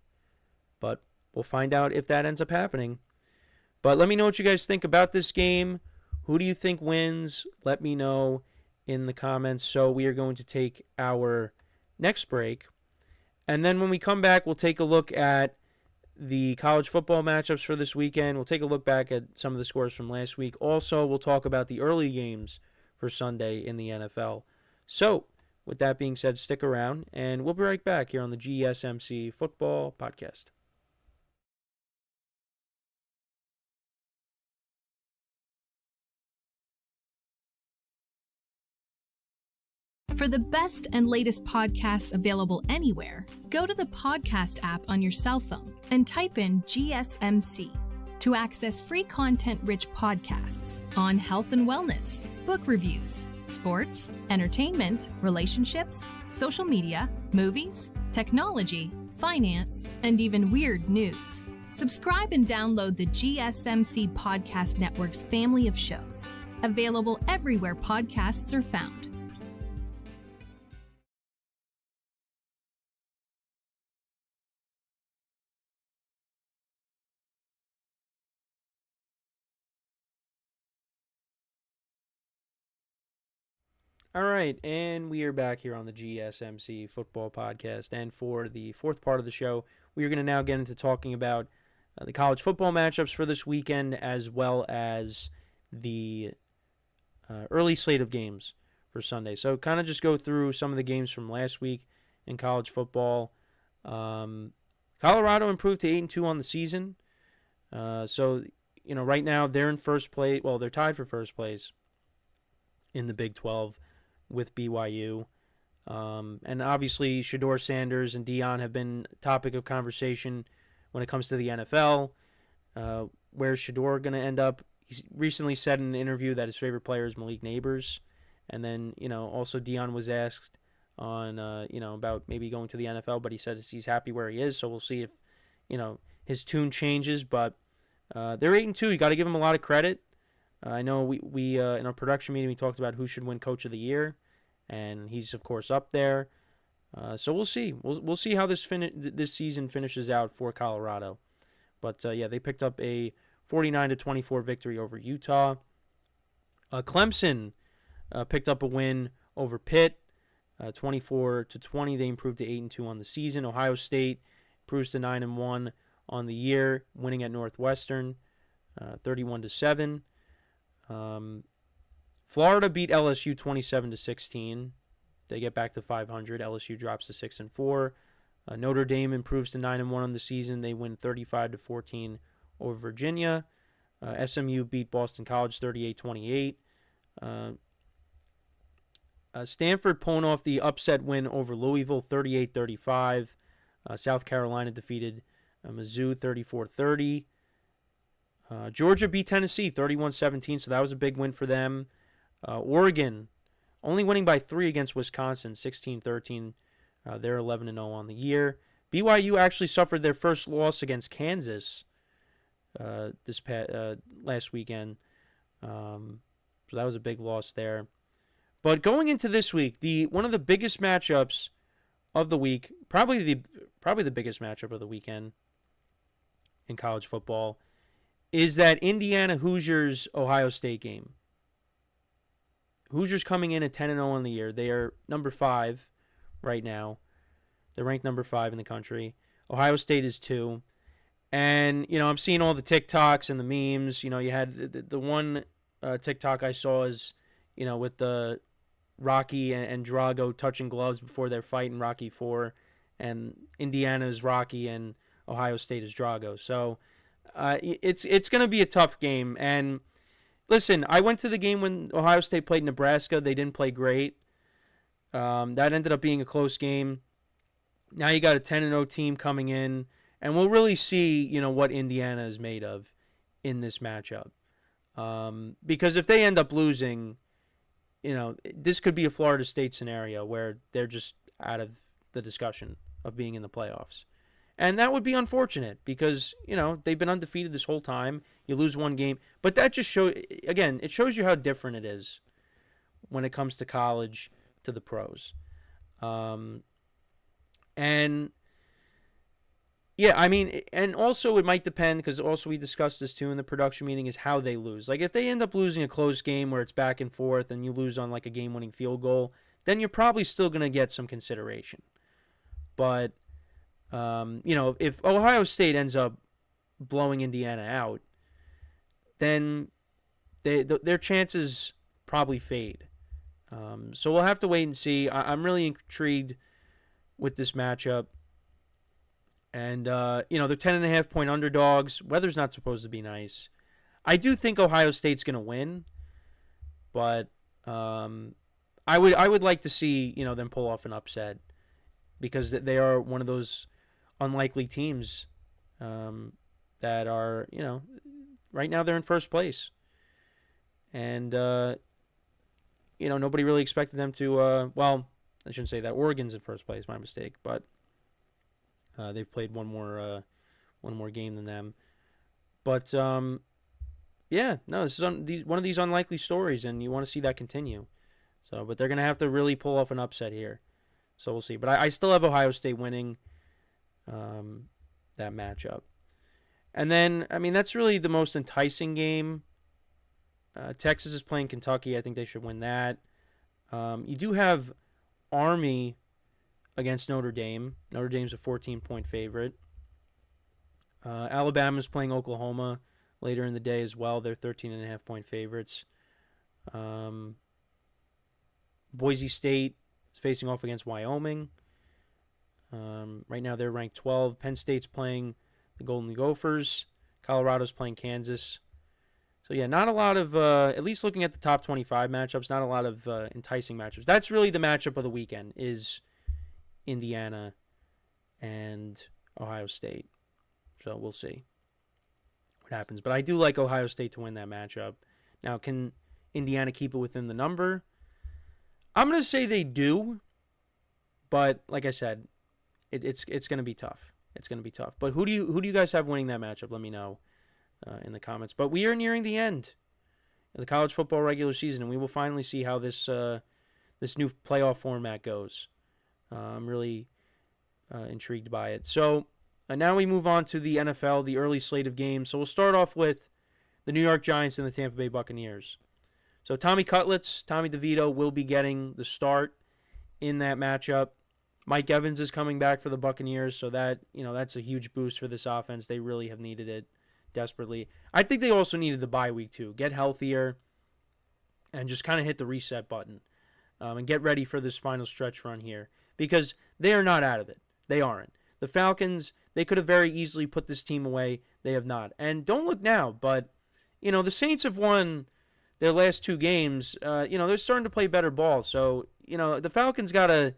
But we'll find out if that ends up happening. But let me know what you guys think about this game. Who do you think wins? Let me know in the comments. So we are going to take our next break. And then when we come back, we'll take a look at the college football matchups for this weekend. We'll take a look back at some of the scores from last week. Also, we'll talk about the early games for Sunday in the NFL. So, with that being said, stick around, and we'll be right back here on the GSMC Football Podcast. For the best and latest podcasts available anywhere, go to the podcast app on your cell phone and type in GSMC to access free content-rich podcasts on health and wellness, book reviews, sports, entertainment, relationships, social media, movies, technology, finance, and even weird news. Subscribe and download the GSMC Podcast Network's family of shows, available everywhere podcasts are found. All right, and we are back here on the GSMC Football Podcast. And for the fourth part of the show, we are going to now get into talking about the college football matchups for this weekend, as well as the early slate of games for Sunday. So kind of just go through some of the games from last week in college football. Colorado improved to 8-2 on the season. So, right now they're in first place. Well, they're tied for first place in the Big 12 with BYU. And obviously, Shedeur Sanders and Deion have been topic of conversation when it comes to the NFL. Where's Shedeur going to end up? He's recently said in an interview that his favorite player is Malik Neighbors. And then, also Deion was asked on, about maybe going to the NFL, but he said he's happy where he is. So we'll see if, his tune changes. But they're 8-2. You got to give him a lot of credit. I know we in our production meeting, we talked about who should win Coach of the Year, and he's, of course, up there. So we'll see. We'll see how this season finishes out for Colorado. But, they picked up a 49-24 victory over Utah. Clemson picked up a win over Pitt, 24-20. They improved to 8-2 on the season. Ohio State improves to 9-1 on the year, winning at Northwestern, 31-7. Florida beat LSU 27-16. They get back to 500. LSU drops to 6-4. Notre Dame improves to 9-1 on the season. They win 35-14 over Virginia. SMU beat Boston College 38-28. Stanford pulling off the upset win over Louisville 38-35. South Carolina defeated Mizzou 34-30. Georgia beat Tennessee 31-17, so that was a big win for them. Oregon only winning by 3 against Wisconsin, 16-13. They're 11-0 on the year. BYU actually suffered their first loss against Kansas last weekend. So that was a big loss there. But going into this week, one of the biggest matchups of the week, probably the biggest matchup of the weekend in college football, is that Indiana Hoosiers Ohio State game. Hoosiers coming in at 10-0 on the year. They are number 5 right now. They're ranked number 5 in the country. Ohio State is 2. And, I'm seeing all the TikToks and the memes. You had the one TikTok I saw is, with the Rocky and Drago touching gloves before their fight in Rocky 4. And Indiana's Rocky and Ohio State is Drago. So it's going to be a tough game. And listen, I went to the game when Ohio State played Nebraska. They didn't play great. That ended up being a close game. Now you got a 10-0 team coming in. And we'll really see, what Indiana is made of in this matchup. Because if they end up losing, this could be a Florida State scenario where they're just out of the discussion of being in the playoffs. And that would be unfortunate because, they've been undefeated this whole time. You lose one game. But that just it shows you how different it is when it comes to college to the pros. And also it might depend because also we discussed this too in the production meeting is how they lose. Like if they end up losing a close game where it's back and forth and you lose on like a game-winning field goal, then you're probably still going to get some consideration. But, if Ohio State ends up blowing Indiana out, then their chances probably fade. So we'll have to wait and see. I'm really intrigued with this matchup. And, they're 10.5-point underdogs. Weather's not supposed to be nice. I do think Ohio State's going to win. But I would like to see, them pull off an upset. Because they are one of those unlikely teams that are, right now they're in first place. And, nobody really expected them to, I shouldn't say that. Oregon's in first place, my mistake. But they've played one more game than them. But, this is one of these unlikely stories, and you want to see that continue. So, but they're going to have to really pull off an upset here. So we'll see. But I still have Ohio State winning that matchup. And then, that's really the most enticing game. Texas is playing Kentucky. I think they should win that. You do have Army against Notre Dame. Notre Dame's a 14-point favorite. Alabama's playing Oklahoma later in the day as well. They're 13.5-point favorites. Boise State is facing off against Wyoming. Right now they're ranked 12. Penn State's playing the Golden Gophers. Colorado's playing Kansas. So, not a lot of, at least looking at the top 25 matchups, not a lot of enticing matchups. That's really the matchup of the weekend is Indiana and Ohio State. So we'll see what happens. But I do like Ohio State to win that matchup. Now, can Indiana keep it within the number? I'm going to say they do. But like I said, it's going to be tough. It's going to be tough. But who do you guys have winning that matchup? Let me know in the comments. But we are nearing the end of the college football regular season, and we will finally see how this new playoff format goes. I'm really intrigued by it. So now we move on to the NFL, the early slate of games. So we'll start off with the New York Giants and the Tampa Bay Buccaneers. So Tommy DeVito will be getting the start in that matchup. Mike Evans is coming back for the Buccaneers, so that's a huge boost for this offense. They really have needed it desperately. I think they also needed the bye week too. Get healthier and just kind of hit the reset button and get ready for this final stretch run here because they are not out of it. They aren't. The Falcons, they could have very easily put this team away. They have not. And don't look now, but the Saints have won their last 2 games. They're starting to play better ball. So, the Falcons got to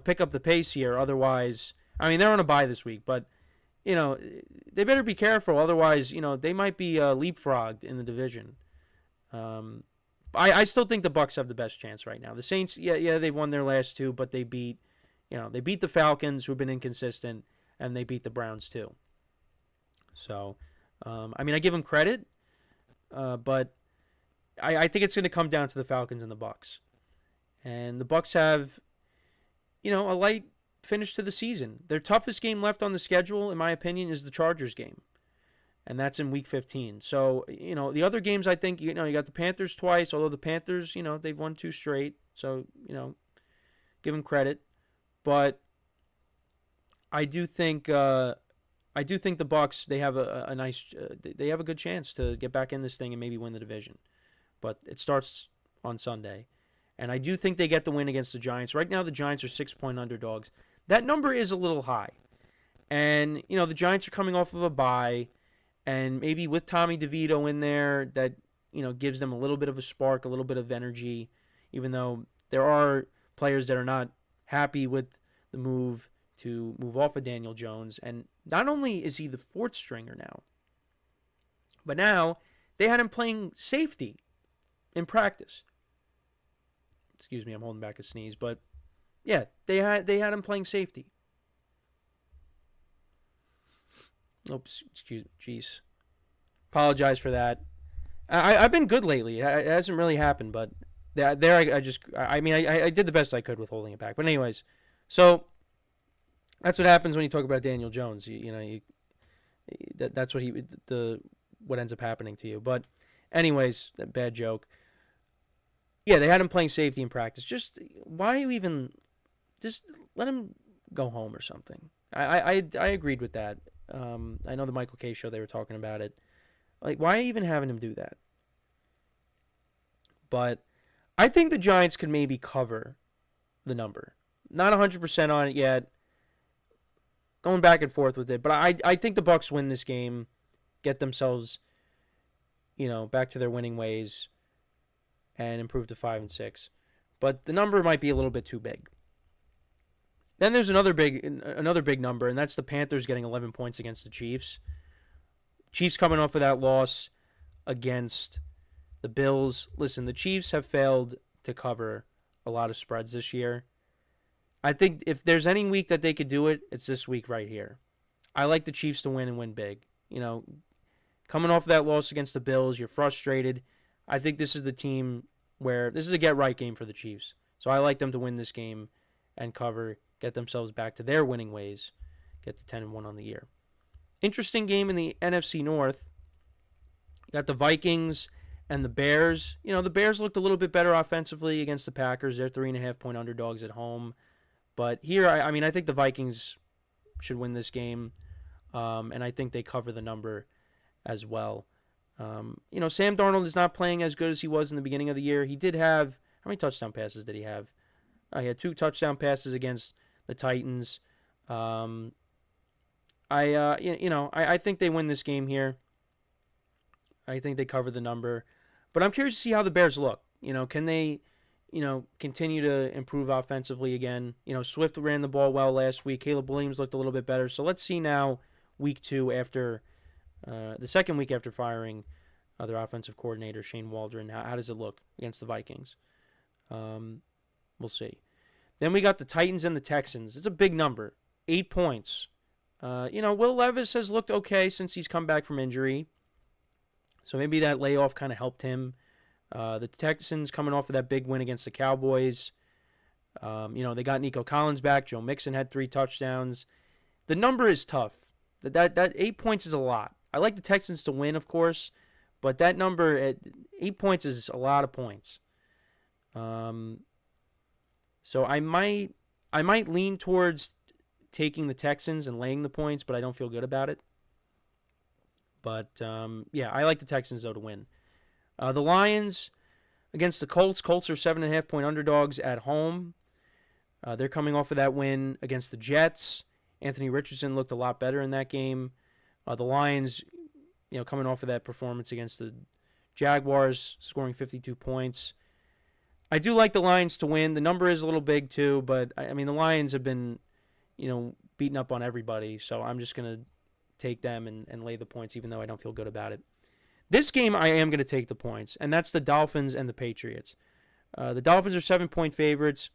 pick up the pace here. Otherwise, they're on a bye this week, but, they better be careful. Otherwise, they might be leapfrogged in the division. I still think the Bucks have the best chance right now. The Saints, yeah, they've won their last 2, but they beat the Falcons, who've been inconsistent, and they beat the Browns too. So, I give them credit, but I think it's going to come down to the Falcons and the Bucks. And the Bucks have, a light finish to the season. Their toughest game left on the schedule, in my opinion, is the Chargers game. And that's in Week 15. So, the other games, I think, you got the Panthers twice, although the Panthers, they've won 2 straight. So, give them credit. But I do think the Bucks, they have a nice, they have a good chance to get back in this thing and maybe win the division. But it starts on Sunday. And I do think they get the win against the Giants. Right now, the Giants are 6-point underdogs. That number is a little high. And, the Giants are coming off of a bye. And maybe with Tommy DeVito in there, that, gives them a little bit of a spark, a little bit of energy, even though there are players that are not happy with the move to move off of Daniel Jones. And not only is he the 4th stringer now, but now they had him playing safety in practice. Excuse me, I'm holding back a sneeze, but yeah, they had him playing safety. Oops, jeez. Apologize for that. I've been good lately. It hasn't really happened, but I did the best I could with holding it back. But anyways, so that's what happens when you talk about Daniel Jones. That's what ends up happening to you. But anyways, that bad joke. Yeah, they had him playing safety in practice. Just why you even just let him go home or something. I agreed with that. I know the Michael K show, they were talking about it. Like, why even having him do that? But I think the Giants could maybe cover the number. Not 100% on it yet. Going back and forth with it. But I think the Bucks win this game, get themselves, back to their winning ways, and improve to 5-6. But the number might be a little bit too big. Then there's another big number, and that's the Panthers getting 11 points against the Chiefs. Chiefs coming off of that loss against the Bills. Listen, the Chiefs have failed to cover a lot of spreads this year. I think if there's any week that they could do it, it's this week right here. I like the Chiefs to win and win big. Coming off of that loss against the Bills, you're frustrated. I think this is the team where this is a get-right game for the Chiefs. So I like them to win this game and cover, get themselves back to their winning ways, get to 10-1 on the year. Interesting game in the NFC North. You got the Vikings and the Bears. The Bears looked a little bit better offensively against the Packers. They're 3.5-point underdogs at home. But here, I think the Vikings should win this game, and I think they cover the number as well. Sam Darnold is not playing as good as he was in the beginning of the year. He did have, how many touchdown passes did he have? He had 2 touchdown passes against the Titans. I think they win this game here. I think they cover the number. But I'm curious to see how the Bears look. Can they, continue to improve offensively again? Swift ran the ball well last week. Caleb Williams looked a little bit better. So let's see now, week 2 after, the second week after firing their offensive coordinator, Shane Waldron. How does it look against the Vikings? We'll see. Then we got the Titans and the Texans. It's a big number, 8 points. Will Levis has looked okay since he's come back from injury. So maybe that layoff kind of helped him. The Texans coming off of that big win against the Cowboys. They got Nico Collins back. Joe Mixon had 3 touchdowns. The number is tough. That 8 points is a lot. I like the Texans to win, of course, but that number at 8 points is a lot of points. So I might lean towards taking the Texans and laying the points, but I don't feel good about it. But, I like the Texans, though, to win. The Lions against the Colts. Colts are 7.5-point underdogs at home. They're coming off of that win against the Jets. Anthony Richardson looked a lot better in that game. The Lions, coming off of that performance against the Jaguars, scoring 52 points. I do like the Lions to win. The number is a little big, too, but, the Lions have been, beating up on everybody, so I'm just going to take them and lay the points, even though I don't feel good about it. This game, I am going to take the points, and that's the Dolphins and the Patriots. The Dolphins are 7-point favorites,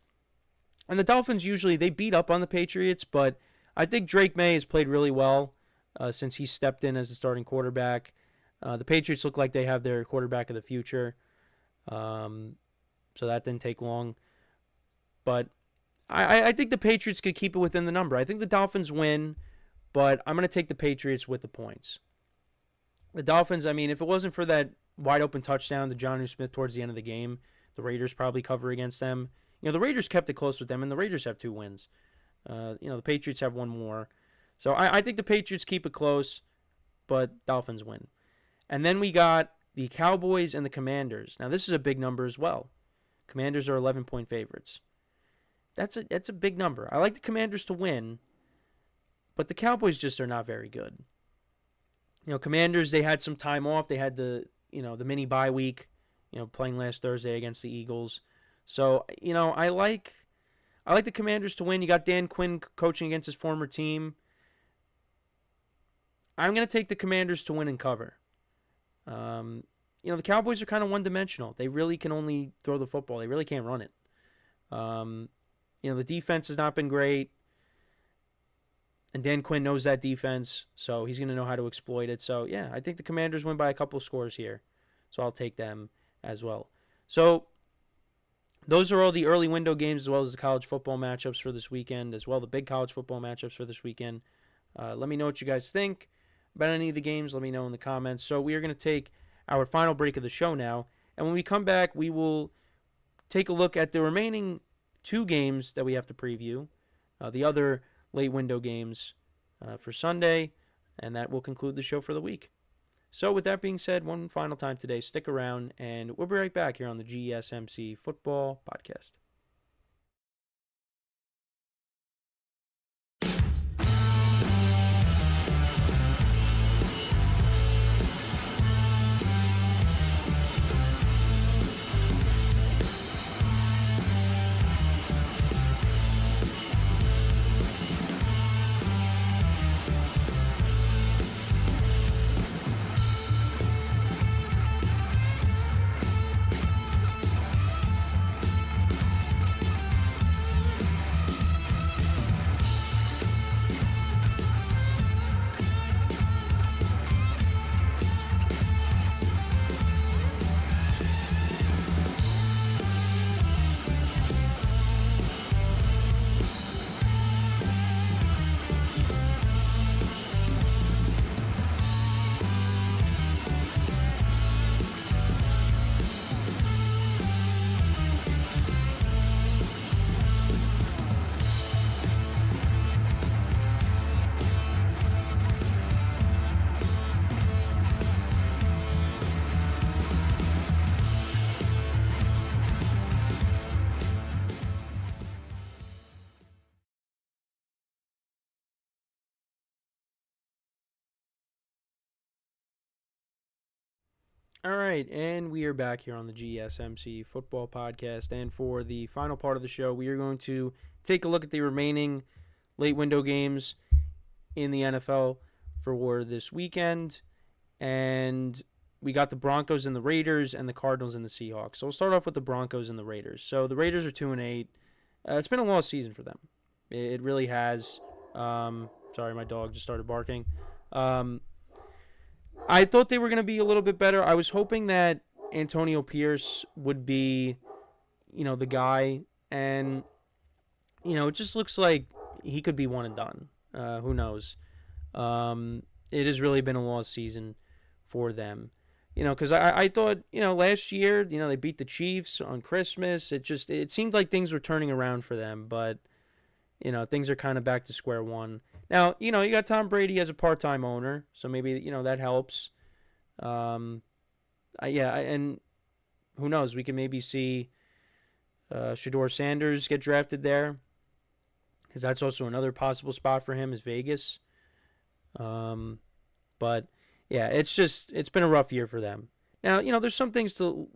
and the Dolphins usually, they beat up on the Patriots, but I think Drake May has played really well since he stepped in as the starting quarterback. The Patriots look like they have their quarterback of the future, so that didn't take long. But I think the Patriots could keep it within the number. I think the Dolphins win, but I'm going to take the Patriots with the points. The Dolphins, I mean, if it wasn't for that wide open touchdown to Jonnu Smith towards the end of the game, the Raiders probably cover against them. The Raiders kept it close with them, and the Raiders have 2 wins. The Patriots have 1 more. So I think the Patriots keep it close, but Dolphins win. And then we got the Cowboys and the Commanders. Now, this is a big number as well. Commanders are 11-point favorites. That's a big number. I like the Commanders to win, but the Cowboys just are not very good. Commanders, they had some time off. They had the mini bye week, playing last Thursday against the Eagles. So, I like the Commanders to win. You got Dan Quinn coaching against his former team. I'm going to take the Commanders to win and cover. The Cowboys are kind of one-dimensional. They really can only throw the football. They really can't run it. The defense has not been great. And Dan Quinn knows that defense, so he's going to know how to exploit it. So, yeah, I think the Commanders win by a couple of scores here. So I'll take them as well. So those are all the early window games as well as the college football matchups for this weekend, as well the big college football matchups for this weekend. Let me know what you guys think about any of the games. Let me know in the comments. So we are going to take our final break of the show now. And when we come back, we will take a look at the remaining 2 games that we have to preview. The other late window games for Sunday, and that will conclude the show for the week. So with that being said, one final time today, stick around, and we'll be right back here on the GSMC Football Podcast. All right, and we are back here on the GSMC Football Podcast, and for the final part of the show, we are going to take a look at the remaining late window games in the NFL for this weekend, and we got the Broncos and the Raiders and the Cardinals and the Seahawks. So we'll start off with the Broncos and the Raiders. So the Raiders are 2-8. It's been a lost season for them. It really has. Sorry, my dog just started barking. I thought they were going to be a little bit better. I was hoping that Antonio Pierce would be, the guy. And, it just looks like he could be one and done. Who knows? It has really been a lost season for them. Because I thought, last year, they beat the Chiefs on Christmas. It seemed like things were turning around for them. But, things are kind of back to square one. Now, you got Tom Brady as a part-time owner, so maybe, that helps. And who knows? We can maybe see Shedeur Sanders get drafted there, because that's also another possible spot for him is Vegas. But, yeah, it's been a rough year for them. Now, there's some things to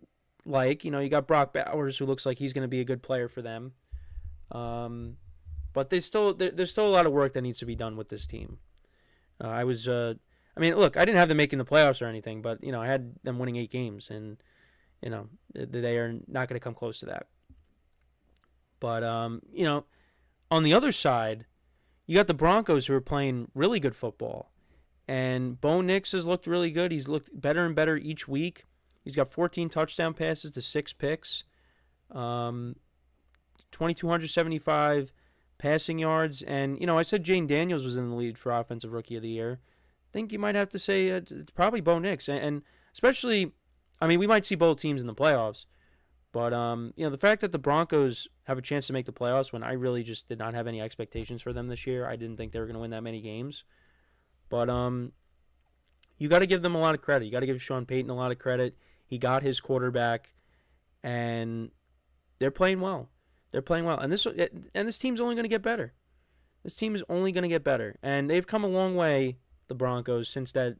like. You got Brock Bowers, who looks like he's going to be a good player for them. But there's still a lot of work that needs to be done with this team. I was I mean, look, I didn't have them making the playoffs or anything, but, I had them winning 8 games, and, they are not going to come close to that. But, on the other side, you got the Broncos who are playing really good football. And Bo Nix has looked really good. He's looked better and better each week. He's got 14 touchdown passes to 6 picks. 2,275 passing yards. And, I said Jane Daniels was in the lead for Offensive Rookie of the Year. I think you might have to say it's probably Bo Nix. And especially, we might see both teams in the playoffs. But, the fact that the Broncos have a chance to make the playoffs when I really just did not have any expectations for them this year. I didn't think they were going to win that many games. But you got to give them a lot of credit. You got to give Sean Payton a lot of credit. He got his quarterback, and they're playing well. They're playing well. And this team's only going to get better. This team is only going to get better. And they've come a long way, the Broncos, since that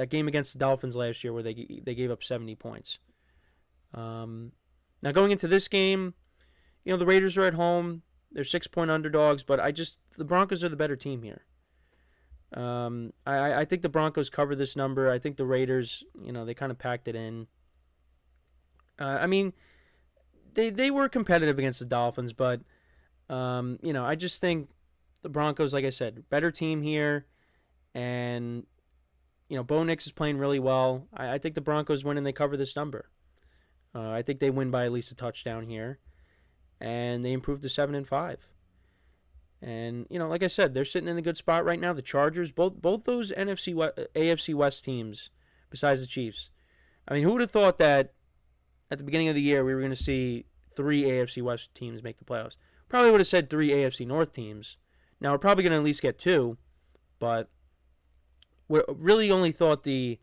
game against the Dolphins last year where they gave up 70 points. Now going into this game, the Raiders are at home. They're 6-point underdogs, but the Broncos are the better team here. I think the Broncos cover this number. I think the Raiders, they kind of packed it in. They were competitive against the Dolphins, but, I just think the Broncos, like I said, better team here. And, Bo Nix is playing really well. I think the Broncos win and they cover this number. I think they win by at least a touchdown here. And they improve to 7-5. And, like I said, they're sitting in a good spot right now. The Chargers, both those AFC West teams, besides the Chiefs. Who would have thought that at the beginning of the year we were going to see 3 AFC West teams make the playoffs? Probably would have said 3 AFC North teams. Now, we're probably going to at least get 2, but we really only thought the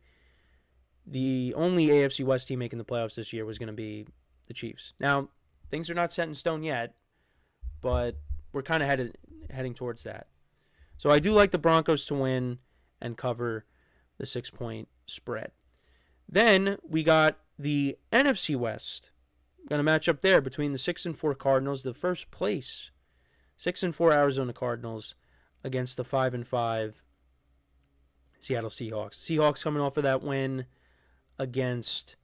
only AFC West team making the playoffs this year was going to be the Chiefs. Now, things are not set in stone yet, but we're kind of heading towards that. So I do like the Broncos to win and cover the 6-point spread. Then we got the NFC West. Going to match up there between the 6-4 Cardinals, the first place 6-4 Arizona Cardinals, against the 5-5 Seattle Seahawks. Seahawks coming off of that win against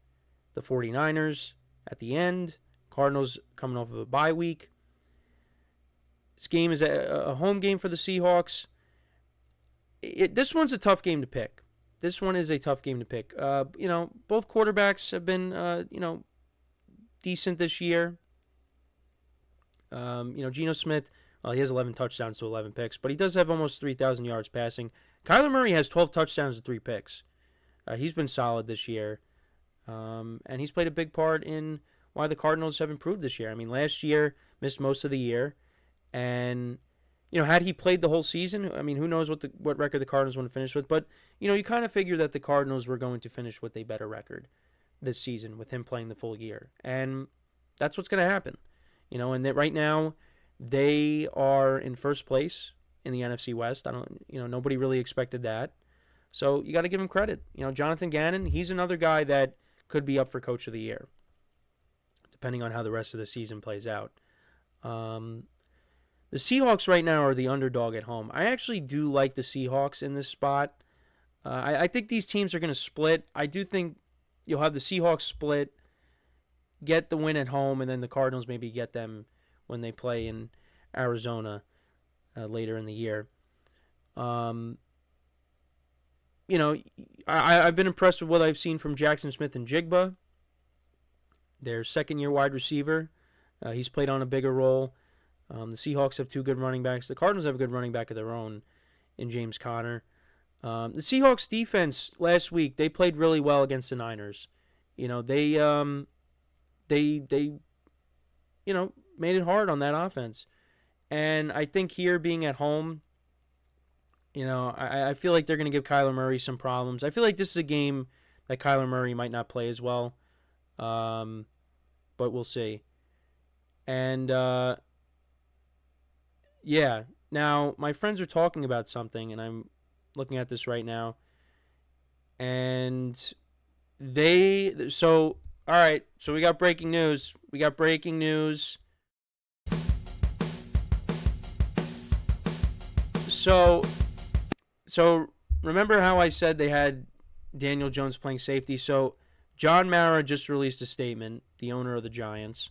the 49ers at the end. Cardinals coming off of a bye week. This game is a home game for the Seahawks. This one's a tough game to pick. This one is a tough game to pick. Both quarterbacks have been, decent this year. Geno Smith, he has 11 touchdowns to 11 picks, but he does have almost 3,000 yards passing. Kyler Murray has 12 touchdowns to 3 picks. He's been solid this year, and he's played a big part in why the Cardinals have improved this year. Last year, missed most of the year, and, had he played the whole season, who knows what record the Cardinals want to finish with, but, you kind of figure that the Cardinals were going to finish with a better record this season with him playing the full year, and that's what's going to happen. And that right now, they are in first place in the NFC West. Nobody really expected that. So you got to give him credit. Jonathan Gannon, he's another guy that could be up for Coach of the Year, depending on how the rest of the season plays out. The Seahawks right now are the underdog at home. I actually do like the Seahawks in this spot. I think these teams are going to split. I do think you'll have the Seahawks split, get the win at home, and then the Cardinals maybe get them when they play in Arizona later in the year. I've been impressed with what I've seen from Jackson Smith and Jigba, their second-year wide receiver. He's played on a bigger role. The Seahawks have 2 good running backs. The Cardinals have a good running back of their own in James Conner. The Seahawks defense last week, they played really well against the Niners. They made it hard on that offense. And I think here being at home, I feel like they're going to give Kyler Murray some problems. I feel like this is a game that Kyler Murray might not play as well. But we'll see. And, now my friends are talking about something, and I'm looking at this right now. And all right, so we got breaking news. So remember how I said they had Daniel Jones playing safety? So John Mara just released a statement, the owner of the Giants,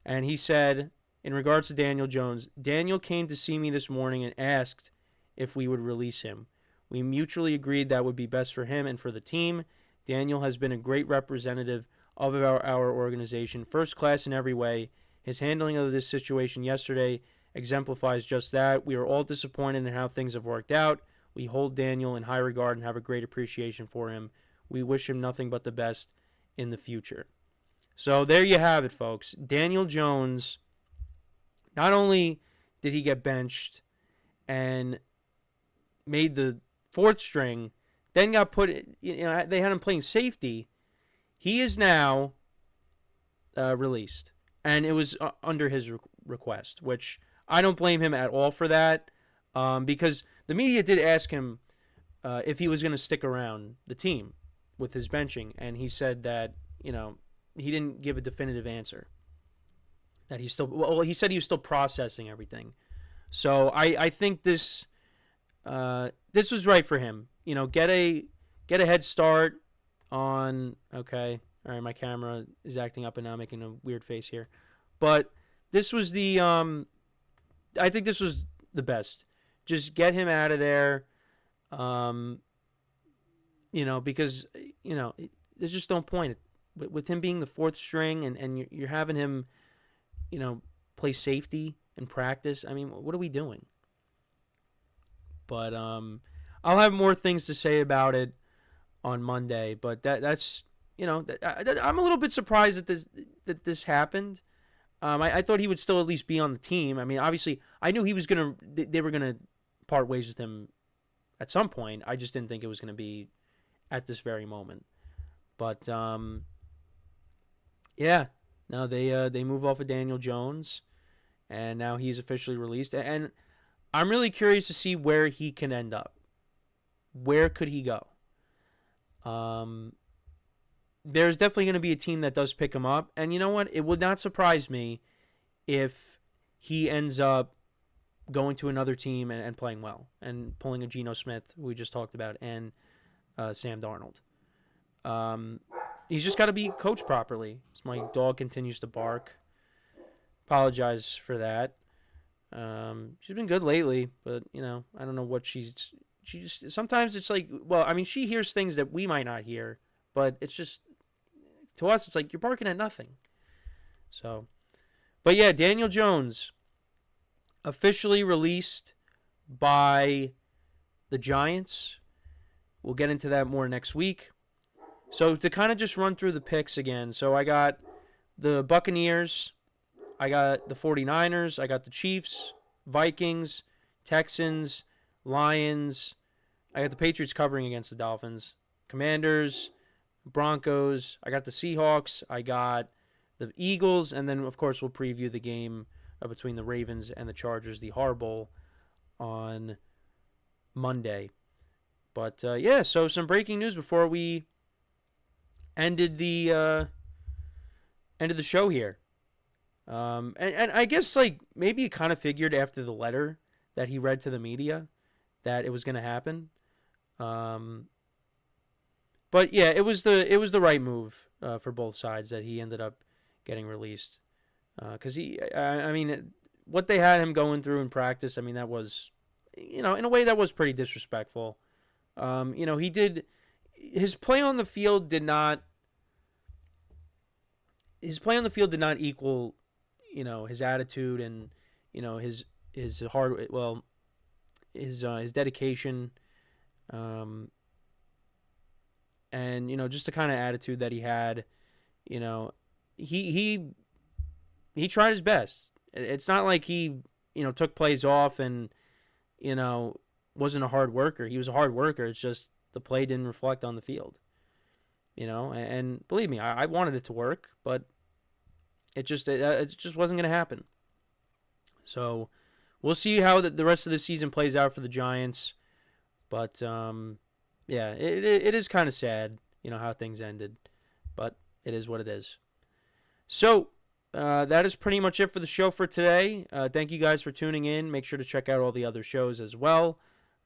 and he said, in regards to Daniel Jones, Daniel came to see me this morning and asked if we would release him. We mutually agreed that would be best for him and for the team. Daniel has been a great representative of our organization, first class in every way. His handling of this situation yesterday exemplifies just that. We are all disappointed in how things have worked out. We hold Daniel in high regard and have a great appreciation for him. We wish him nothing but the best in the future. So there you have it, folks. Daniel Jones, not only did he get benched and made the fourth string, then got put, they had him playing safety. He is now released. And it was under his request, which I don't blame him at all for that, because the media did ask him if he was going to stick around the team with his benching, and he said that, he didn't give a definitive answer. That he said he was still processing everything. So I think this was right for him. Get a head start on, okay, all right, my camera is acting up and now making a weird face here. But this was I think this was the best. Just get him out of there, because, there's just no point. With him being the fourth string and you're having him, play safety in practice. I mean, what are we doing? But I'll have more things to say about it on Monday. But that's, I'm a little bit surprised that this happened. I thought he would still at least be on the team. I mean, obviously, I knew they were gonna part ways with him at some point. I just didn't think it was gonna be at this very moment. But no, they move off of Daniel Jones, and now he's officially released. And I'm really curious to see where he can end up. Where could he go? There's definitely going to be a team that does pick him up. And you know what? It would not surprise me if he ends up going to another team and playing well and pulling a Geno Smith, who we just talked about, and Sam Darnold. He's just got to be coached properly. So my dog continues to bark. Apologize for that. She's been good lately, but, I don't know what she just, sometimes it's like, well, I mean, she hears things that we might not hear, but it's just, to us, it's like you're barking at nothing. So, but yeah, Daniel Jones officially released by the Giants. We'll get into that more next week. So to kind of just run through the picks again. So I got the Buccaneers, I got the 49ers, I got the Chiefs, Vikings, Texans, Lions. I got the Patriots covering against the Dolphins, Commanders, Broncos. I got the Seahawks. I got the Eagles. And then, of course, we'll preview the game between the Ravens and the Chargers, the Har Bowl, on Monday. But, so some breaking news before we ended the show here. And I guess, maybe you kind of figured after the letter that he read to the media that it was going to happen. But yeah, it was the right move for both sides that he ended up getting released. Because what they had him going through in practice, I mean, that was, in a way that was pretty disrespectful. His play on the field did not equal, his attitude and, his dedication, and, just the kind of attitude that he had. He tried his best. It's not like he, took plays off and, wasn't a hard worker. He was a hard worker. It's just the play didn't reflect on the field. And believe me, I wanted it to work, but it just wasn't going to happen. So we'll see how the rest of the season plays out for the Giants. But, it is kind of sad, how things ended. But it is what it is. So that is pretty much it for the show for today. Thank you guys for tuning in. Make sure to check out all the other shows as well.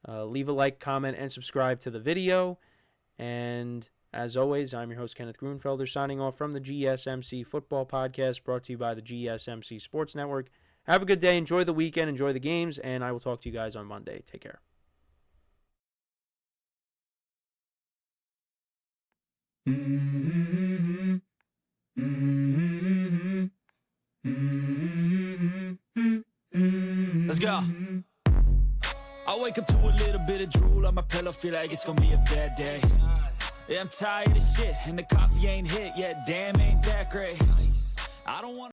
Leave a like, comment, and subscribe to the video. And as always, I'm your host, Kenneth Grunfelder, signing off from the GSMC Football Podcast, brought to you by the GSMC Sports Network. Have a good day. Enjoy the weekend. Enjoy the games. And I will talk to you guys on Monday. Take care. Let's go. I wake up to a little bit of drool on my pillow, feel like it's gonna be a bad day. Yeah, I'm tired of shit, and the coffee ain't hit yet, damn, ain't that great. I don't want